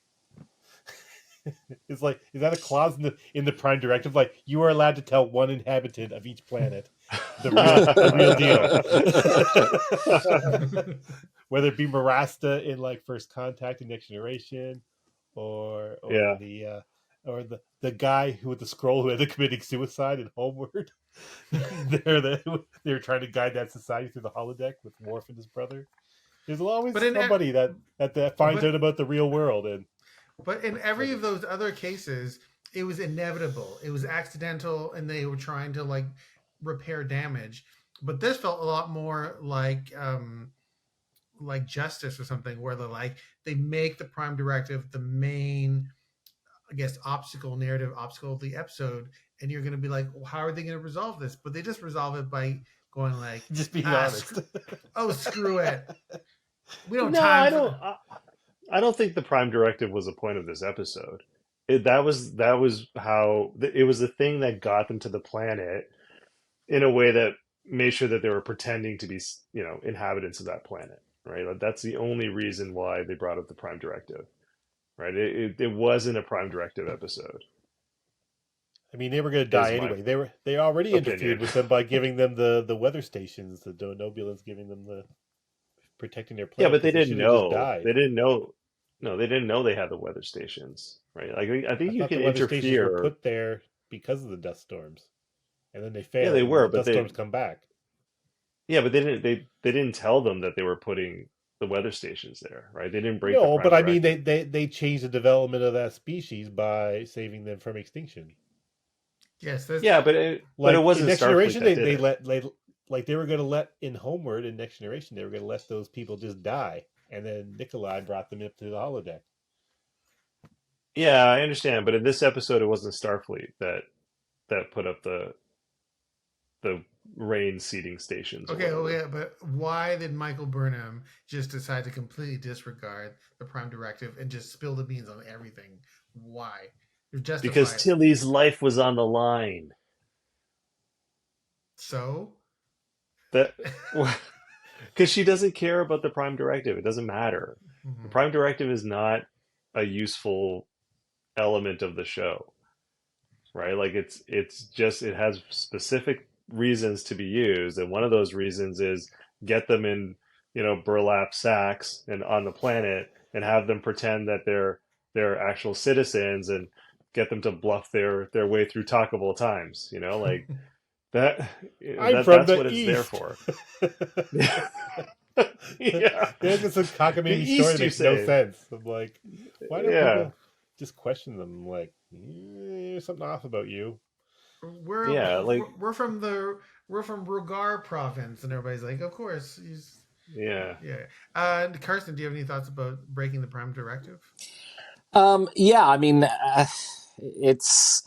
It's like, is that a clause in the Prime Directive? Like, you are allowed to tell one inhabitant of each planet the real deal. Whether it be Marasta in First Contact and Next Generation, or the guy who with the scroll who ended up committing suicide in Homeward. They were trying to guide that society through the holodeck with Worf and his brother. There's always somebody that finds out about the real world. But in every of those other cases, it was inevitable. It was accidental, and they were trying to repair damage. But this felt a lot more like Justice or something, where they make the Prime Directive the main, I guess, narrative obstacle of the episode, and you're going to be like, well, how are they going to resolve this? But they just resolve it by going just be honest. Screw it. We don't. I don't think the Prime Directive was the point of this episode. That was how it was the thing that got them to the planet in a way that made sure that they were pretending to be, inhabitants of that planet, right? That's the only reason why they brought up the Prime Directive, right? It wasn't a Prime Directive episode. I mean, they were going to die anyway. They already interfered with them by giving them the weather stations. The Nobulans giving them the protecting their planet. Yeah, but they didn't know. They didn't know. No, they didn't know they had the weather stations, right? I think you can the weather interfere. Stations were put there because of the dust storms. and then they Yeah, failed, they and were, the but dust storms come back. yeah, but they didn't tell them that they were putting the weather stations there, right? They didn't break the No, prime but I mean, directive. they changed the development of that species by saving them from extinction. Yes, that's Yeah, but it Like in wasn't Next Starfleet Generation, that did they it. let like they were going to let in Homeward in Next Generation, they were going to let those people just die, and then Nikolai brought them up to the holodeck. Yeah, I understand, but in this episode, it wasn't Starfleet that put up the rain seeding stations or okay. Oh whatever. yeah, but why did Michael Burnham just decide to completely disregard the Prime Directive and just spill the beans on everything? Why? Because Justify it. Tilly's life was on the line. So. That because she doesn't care about the prime directive. It doesn't matter. The Mhm. prime directive is not a useful element of the show, right? Like it's just it has specific reasons to be used, and one of those reasons is get them in, burlap sacks and on the planet and have them pretend that they're actual citizens and get them to bluff their way through talkable times, like that I'm that from that's the what it's there East. for. Yeah. There's just a The cockamamie story East, that you makes no say. sense. I'm like, why don't Yeah. people just question them? I'm like, there's something off about you. we're Yeah, like we're from Rogar province, and everybody's like, of course. yeah. Yeah. Carsten, do you have any thoughts about breaking the Prime Directive? Yeah, I mean, it's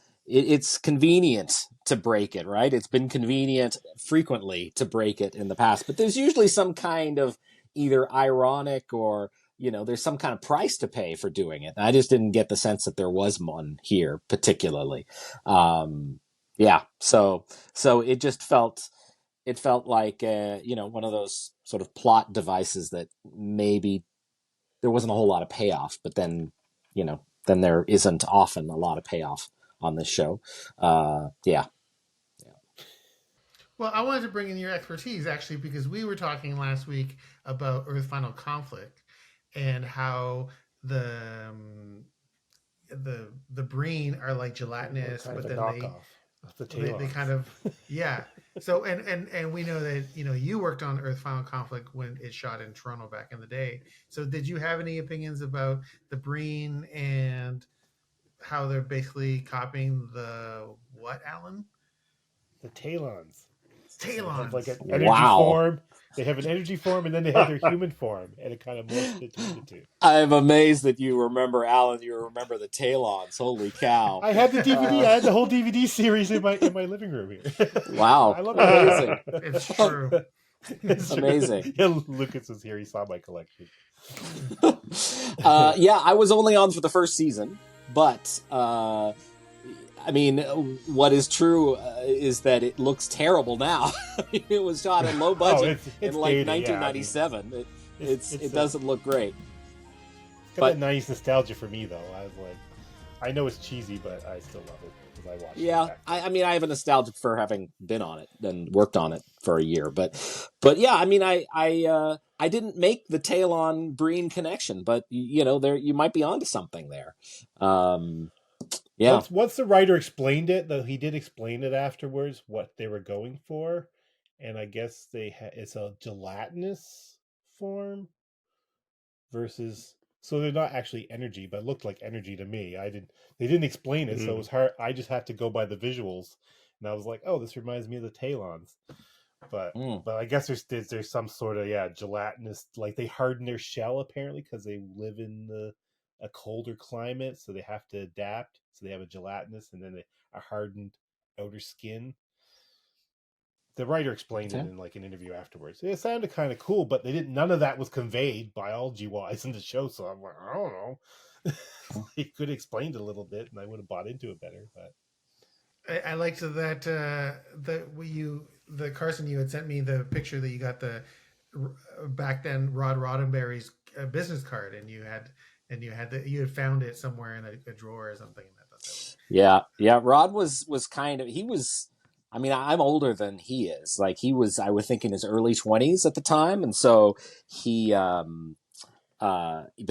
convenient to break it, right? It's been convenient frequently to break it in the past, but there's usually some kind of either ironic or there's some kind of price to pay for doing it. I just didn't get the sense that there was one here particularly. Yeah, so it felt like one of those sort of plot devices that maybe there wasn't a whole lot of payoff, but then there isn't often a lot of payoff on this show. Yeah. Well, I wanted to bring in your expertise actually because we were talking last week about Earth Final Conflict and how the Breen are like gelatinous, Kind but of a then knockoff of the they Talons. kind of yeah. So and we know that you worked on Earth Final Conflict when it shot in Toronto back in the day. So did you have any opinions about the Breen and how they're basically copying the what, Alan? The Talons. So they have like Talons. an energy Wow. form. They have an energy form, and then they have their human form, and it kind of morphs between the two. I'm amazed that you remember, Alan. You remember the Talons. Holy cow! I had the DVD. I had the whole DVD series in my living room here. Wow, I love amazing. it. It's true. It's true. Amazing. Yeah, Lucas was here. He saw my collection. Yeah, I was only on for the first season, but I mean, what is true is that it looks terrible now. It was shot in low budget it's in like dated, 1997. Yeah, I mean, It doesn't look great. It's got But that 90s nostalgia for me, though. I was like, I know it's cheesy, but I still love it because I watched it yeah, back. I mean, I have a nostalgia for having been on it and worked on it for a year, but yeah, I mean, I didn't make the Talon Breen connection, but there you might be onto something there. Yeah. Once the writer explained it, though, he did explain it afterwards what they were going for, and I guess it's a gelatinous form versus. So they're not actually energy, but looked like energy to me. They didn't explain it, so it was hard. I just had to go by the visuals, and I was like, "Oh, this reminds me of the Talons." But I guess there's some sort of gelatinous, like they harden their shell apparently because they live in a colder climate, so they have to adapt. So they have a gelatinous, and then a hardened outer skin. The writer explained it in like an interview afterwards. It sounded kind of cool, but none of that was conveyed biology wise in the show. So I'm like, I don't know. He could have explained it a little bit, and I would have bought into it better. But I liked that the Carson, you had sent me the picture that you got the back then Rod Roddenberry's business card, and you had found it somewhere in a drawer or something. Yeah. Rod was kind of, he was. I mean, I'm older than he is. Like I would think in his early 20s at the time, and so he, but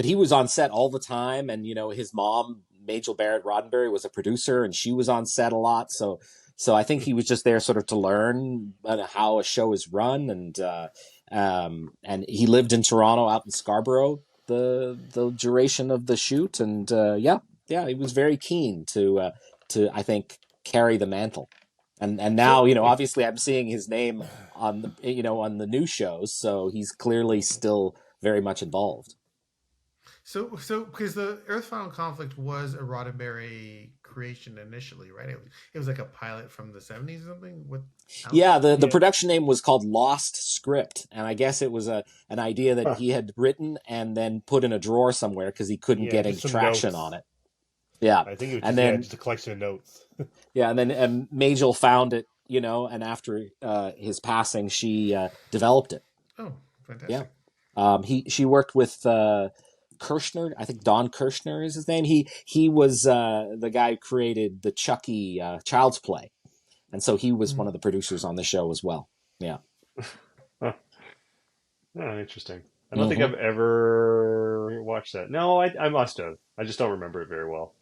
he was on set all the time, and his mom, Majel Barrett Roddenberry, was a producer, and she was on set a lot, so So I think he was just there sort of to learn how a show is run, and he lived in Toronto, out in Scarborough, the duration of the shoot, and he was very keen to I think carry the mantle, and now obviously I'm seeing his name on the new shows, so he's clearly still very much involved. So because the Earth Final Conflict was a Roddenberry creation initially, right? It was like a pilot from the 70s or something. The production name was called Lost Script, and I guess it was an idea that he had written and then put in a drawer somewhere because he couldn't get any traction on it. Yeah, I think it was just a collection of notes. Yeah, and then Majel found it, and after his passing, she developed it. Oh, fantastic! Yeah, she worked with Kirshner. I think Don Kirshner is his name. He was the guy who created the Chucky Child's Play, and so he was one of the producers on the show as well. Yeah. Oh, interesting. I don't think I've ever watched that. No, I must have. I just don't remember it very well.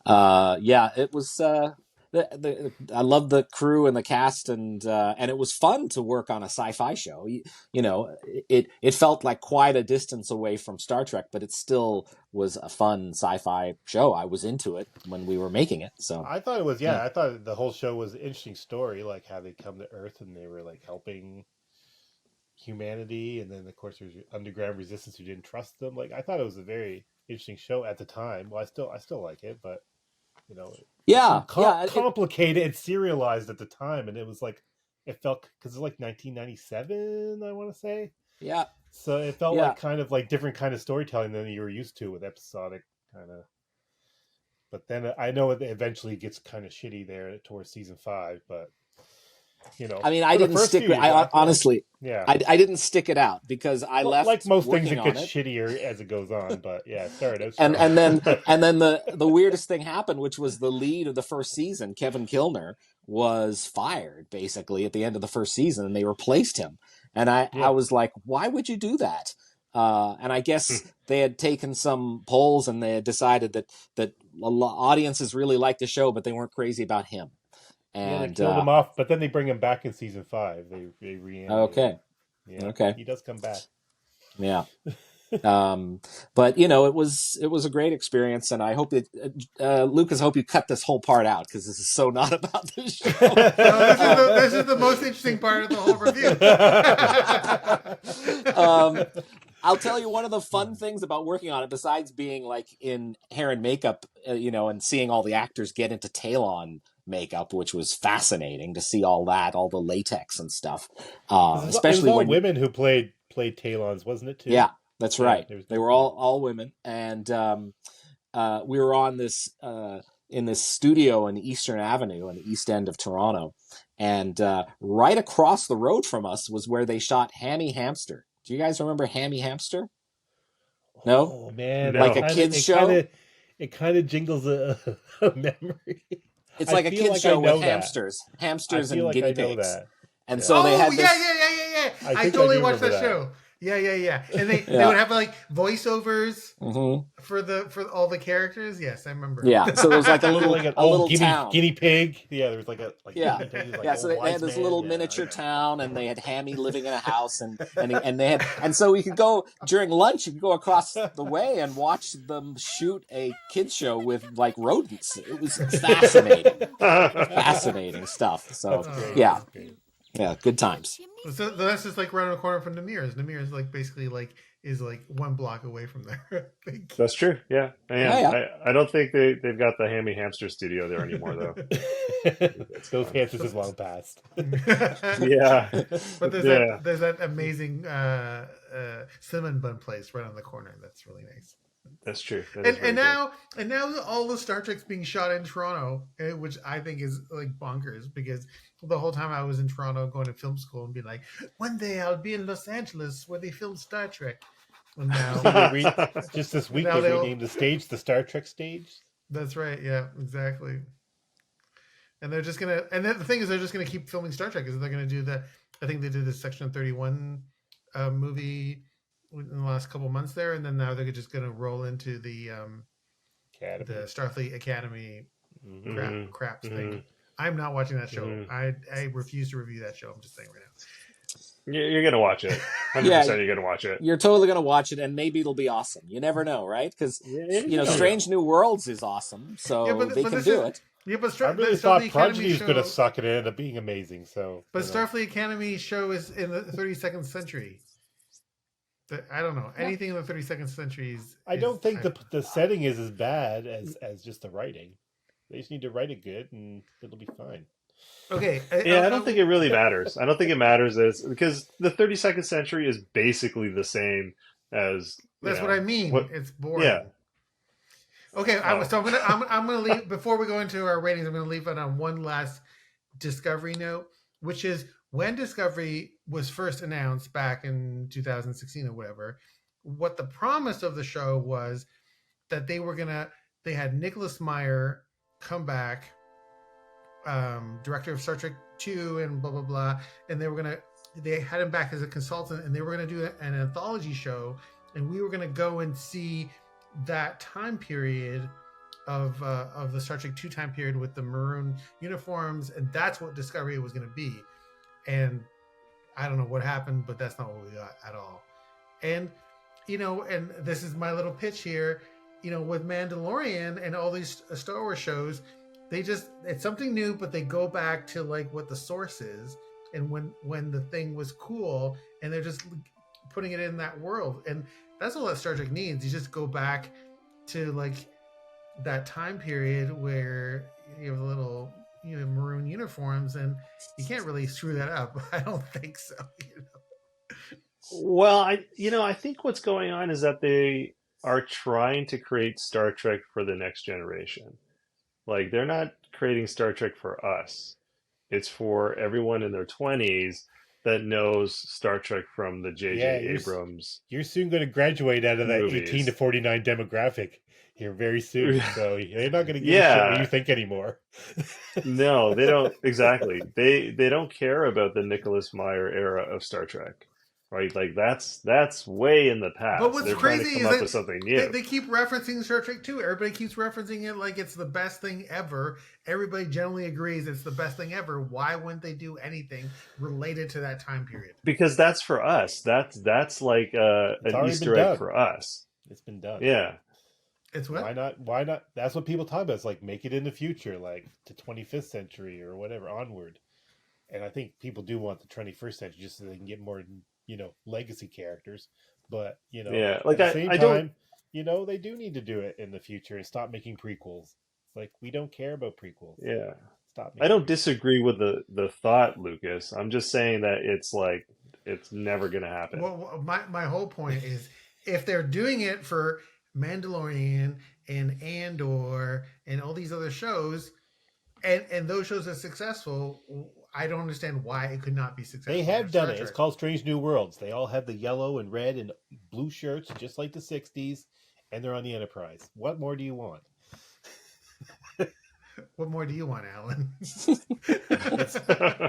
It was. I love the crew and the cast, and it was fun to work on a sci-fi show. It felt like quite a distance away from Star Trek, but it still was a fun sci-fi show. I was into it when we were making it. So I thought it was. I thought the whole show was an interesting story, like how they come to Earth and they were like helping humanity, and then of course there's underground resistance who didn't trust them. Like I thought it was a very interesting show at the time. Well, I still like it, but complicated and serialized at the time, and it was like it felt because it's like 1997, I want to say. Yeah. So it felt like kind of like different kind of storytelling than you were used to with episodic kind of. But then I know it eventually gets kind of shitty there towards season 5, but. I mean, I didn't stick. Honestly, I didn't stick it out because I left. Like most things, it gets shittier as it goes on. But yeah, started. And then the weirdest thing happened, which was the lead of the first season, Kevin Kilner, was fired basically at the end of the first season, and they replaced him. And I was like, why would you do that? And I guess they had taken some polls and they had decided that audiences really liked the show, but they weren't crazy about him. And they killed him off, but then they bring him back in season 5. They reanimated. Okay. Yeah. Okay. He does come back. Yeah. But it was a great experience, and I hope that Lucas, I hope you cut this whole part out because this is so not about the show. This is the most interesting part of the whole review. I'll tell you one of the fun things about working on it, besides being like in hair and makeup, and seeing all the actors get into Talon makeup, which was fascinating to see all the latex and stuff. Especially when women who played Talons, wasn't it too? Yeah, that's right. They were all women, and we were on this in this studio in Eastern Avenue in the East End of Toronto, and right across the road from us was where they shot Hammy Hamster. Do you guys remember Hammy Hamster? No? Oh man, like a kids show. It kind of jingles a memory. It's like a kids show with hamsters and guinea pigs. And so they had this... Yeah. I totally watched that show. Yeah. And they would have like voiceovers for all the characters. Yes, I remember. Yeah, so there was like a little town. Guinea pig. Yeah, there was like a so they had this little miniature town, and they had Hammy living in a house, and they had, and so we could go during lunch. You could go across the way and watch them shoot a kids show with like rodents. It was fascinating stuff. So yeah, good times. So that's just like right on the corner from Nemir's. Nemir's like basically is one block away from there. I think. That's true. Yeah. I don't think they've got the Hammy Hamster studio there anymore though. Those hamsters is long past. Yeah. But there's that amazing cinnamon bun place right on the corner. That's really nice. That's true. And now all the Star Trek's being shot in Toronto, which I think is like bonkers because the whole time I was in Toronto going to film school and be like, one day I'll be in Los Angeles where they film Star Trek. And now, just this week they renamed the stage the Star Trek stage. That's right. Yeah, exactly. And they're just gonna. And the thing is, they're just gonna keep filming Star Trek because they're gonna do the. I think they did the Section 31 movie in the last couple months there, and then now they're just going to roll into the Starfleet Academy craps thing. I'm not watching that show. I refuse to review that show. I'm just saying right now. You're gonna watch it. 100%. You're gonna watch it. You're totally gonna watch it, and maybe it'll be awesome. You never know, right? Because Strange New Worlds is awesome, so they can do it. Yeah, but I really thought Prodigy was going to suck, and it ended up being amazing. So, but Starfleet Academy show is in the 32nd century. I don't know anything in the 32nd century. I don't think the setting is as bad as just the writing. They just need to write it good, and it'll be fine. Okay. I don't think it really matters. I don't think it matters because the 32nd century is basically the same as. That's what I mean. It's boring. Yeah. Okay, so I'm gonna leave before we go into our ratings. I'm gonna leave it on one last Discovery note, which is when Discovery was first announced back in 2016 or whatever. What the promise of the show was that they had Nicholas Meyer come back, director of Star Trek II and blah blah blah, and they had him back as a consultant, and they were gonna do an anthology show, and we were gonna go and see that time period of the Star Trek II time period with the maroon uniforms, and that's what Discovery was going to be. And I don't know what happened, but that's not what we got at all. And and this is my little pitch here. With Mandalorian and all these Star Wars shows, it's something new, but they go back to like what the source is, and when the thing was cool, and they're just putting it in that world. And that's all that Star Trek needs. You just go back to like that time period where you have the little maroon uniforms, and you can't really screw that up. I don't think so. Well, I think what's going on is that they are trying to create Star Trek for the next generation. Like, they're not creating Star Trek for us. It's for everyone in their 20s that knows Star Trek from the J.J. Abrams. You're soon going to graduate out of that movies. 18 to 49 demographic here very soon. So they're not going to give a shit what you think anymore. No, they don't. Exactly. They don't care about the Nicholas Meyer era of Star Trek. Right? Like, that's way in the past. But what's crazy is with something new. They keep referencing Star Trek 2. Everybody keeps referencing it like it's the best thing ever. Everybody generally agrees it's the best thing ever. Why wouldn't they do anything related to that time period? Because that's for us. That's like an Easter egg for us. It's been done. Yeah. It's what? Why not? That's what people talk about. It's like, make it in the future, like to 25th century or whatever, onward. And I think people do want the 21st century just so they can get more legacy characters, but like at the same time, they do need to do it in the future and stop making prequels. Like, we don't care about prequels. Yeah, stop. I don't disagree with the thought, Lucas. I'm just saying that it's like it's never going to happen. Well, my whole point is if they're doing it for Mandalorian and Andor and all these other shows, and those shows are successful, I don't understand why it could not be successful. They have done it. It's called Strange New Worlds. They all have the yellow and red and blue shirts, just like the 60s, and they're on the Enterprise. What more do you want? What more do you want, Alan?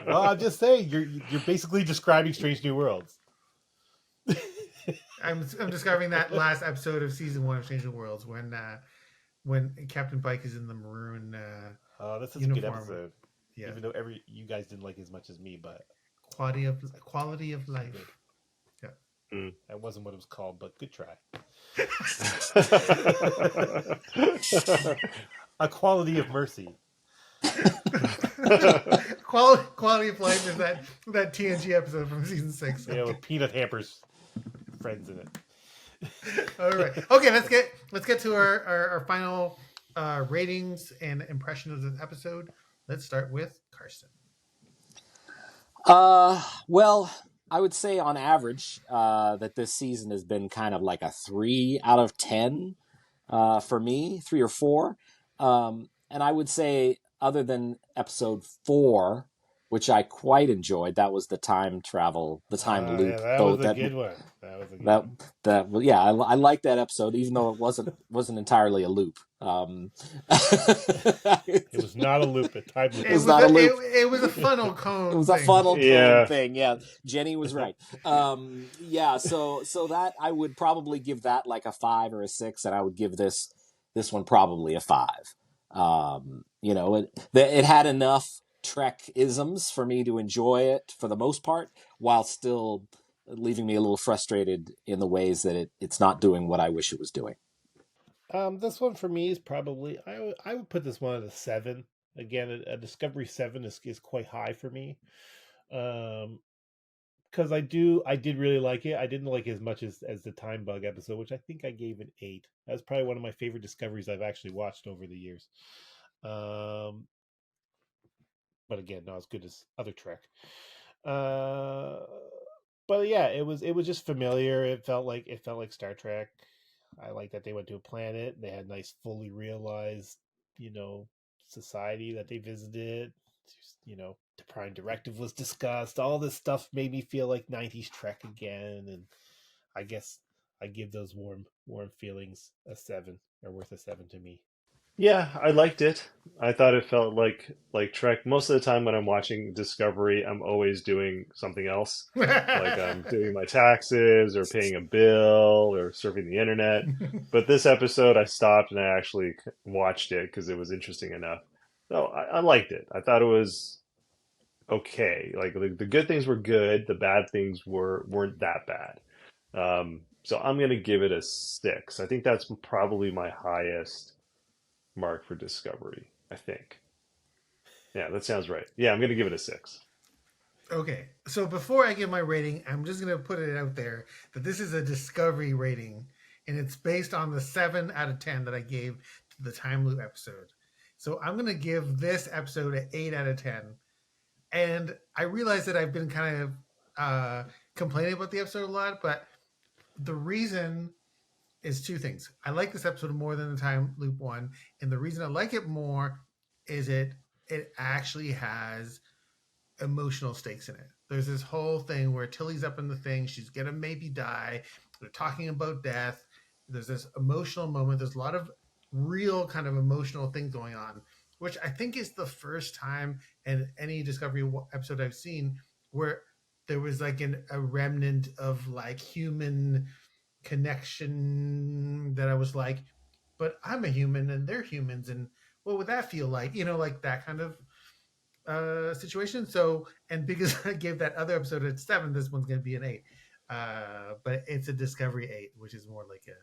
Well, I'm just saying, you're basically describing Strange New Worlds. I'm describing that last episode of season 1 of Strange New Worlds when Captain Pike is in the maroon this is uniform. a good episode. Yeah. Even though you guys didn't like it as much as me, but quality of life. Yeah. That wasn't what it was called, but good try. A quality of mercy. Quality of life is that TNG episode from season 6. Yeah, with peanut hampers friends in it. All right. Okay, let's get to our final ratings and impression of the episode. Let's start with Carsten. Well, I would say on average that this season has been kind of like a 3 out of 10 for me, 3 or 4. And I would say other than episode 4, which I quite enjoyed, that was the time travel, the time loop. Yeah, that was a good one. I liked that episode, even though it wasn't entirely a loop. It was not a loop. It was not a loop. It was a funnel cone. It was a funnel cone thing. Yeah, Jenny was right. So that I would probably give that like a 5 or a 6, and I would give this one probably a 5. It had enough Trek-isms for me to enjoy it for the most part, while still leaving me a little frustrated in the ways that it's not doing what I wish it was doing. This one for me is probably I would put this one at a 7. Again, a Discovery 7 is quite high for me. Because I did really like it. I didn't like it as much as the Time Bug episode, which I think I gave an 8. That's probably one of my favorite Discoveries I've actually watched over the years. But again, not as good as other Trek. But yeah, it was just familiar. It felt like Star Trek. I like that they went to a planet. They had nice, fully realized, society that they visited. The Prime Directive was discussed. All this stuff made me feel like 90s Trek again, and I guess I give those warm feelings a 7. They're worth a 7 to me. Yeah, I liked it. I thought it felt like Trek. Most of the time when I'm watching Discovery, I'm always doing something else. Like I'm doing my taxes or paying a bill or surfing the internet. But this episode, I stopped and I actually watched it because it was interesting enough. So I liked it. I thought it was okay. Like the good things were good. The bad things weren't that bad. So I'm going to give it a 6. I think that's probably my highest mark for Discovery, I think. Yeah, that sounds right. Yeah, I'm going to give it a 6. Okay, so before I give my rating, I'm just going to put it out there that this is a Discovery rating, and it's based on the 7 out of 10 that I gave to the Time Loop episode. So I'm going to give this episode an 8 out of 10. And I realize that I've been kind of complaining about the episode a lot, but the reason is 2 things. I like this episode more than the Time Loop one, and the reason I like it more is it actually has emotional stakes in it. There's this whole thing where Tilly's up in the thing, she's gonna maybe die. They're talking about death. There's this emotional moment. There's a lot of real kind of emotional things going on, which I think is the first time in any Discovery episode I've seen where there was like a remnant of like human connection that I was like, but I'm a human and they're humans, and what would that feel like? Like that kind of situation. So, and because I gave that other episode a 7, this one's going to be an 8. But it's a Discovery 8, which is more like a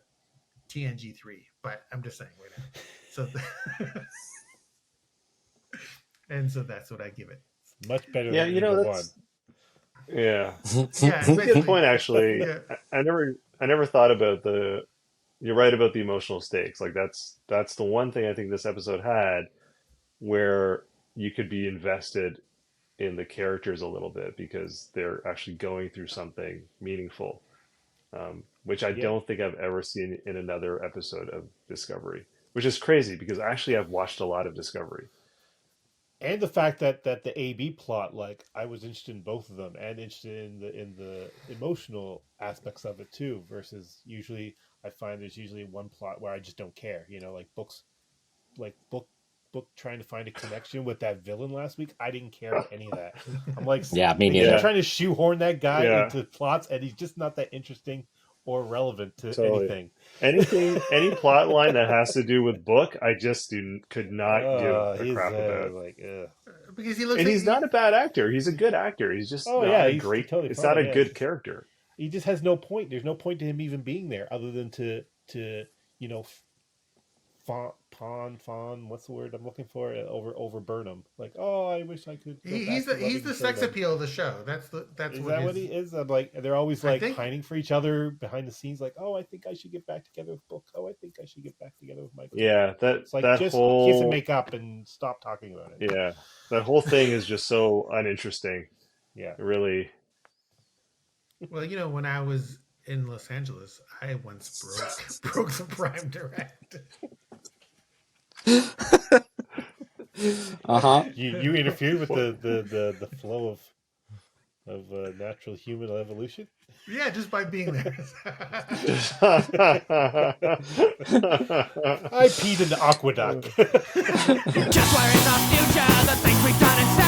TNG 3. But I'm just saying right now. So, and so that's what I give it. Much better Yeah, than the one. Yeah. Yeah, Good point, actually. Yeah. I never thought about you're right about the emotional stakes. Like that's the one thing I think this episode had where you could be invested in the characters a little bit because they're actually going through something meaningful, which I don't think I've ever seen in another episode of Discovery, which is crazy because actually I've watched a lot of Discovery. And the fact that the AB plot, like I was interested in both of them and interested in the emotional aspects of it too. Versus usually I find there's usually one plot where I just don't care. Like books, like book trying to find a connection with that villain last week. I didn't care about any of that. I'm like, yeah, me neither. You're trying to shoehorn that guy into plots, and he's just not that interesting or relevant to anything. Any plot line that has to do with book, I just could not give a crap about. Because he looks, and he's not a bad actor. He's a good actor. He's just not great. Totally it's not a good character. He just has no point. There's no point to him even being there, other than to fawn. What's the word I'm looking for? Over Burnham. Like, I wish I could. He's the sex appeal of the show. That's what he is. I'm like, they're always pining for each other behind the scenes. Like, I think I should get back together with Book. I think I should get back together with Michael. Yeah, it's like just kiss and make up and stop talking about it. Yeah, that whole thing is just so uninteresting. Yeah, really. Well, when I was in Los Angeles, I once broke the Prime Direct. You interfered with the flow of natural human evolution. Yeah, just by being there. I peed in the aqueduct. Just where is our future? The things we've done and said.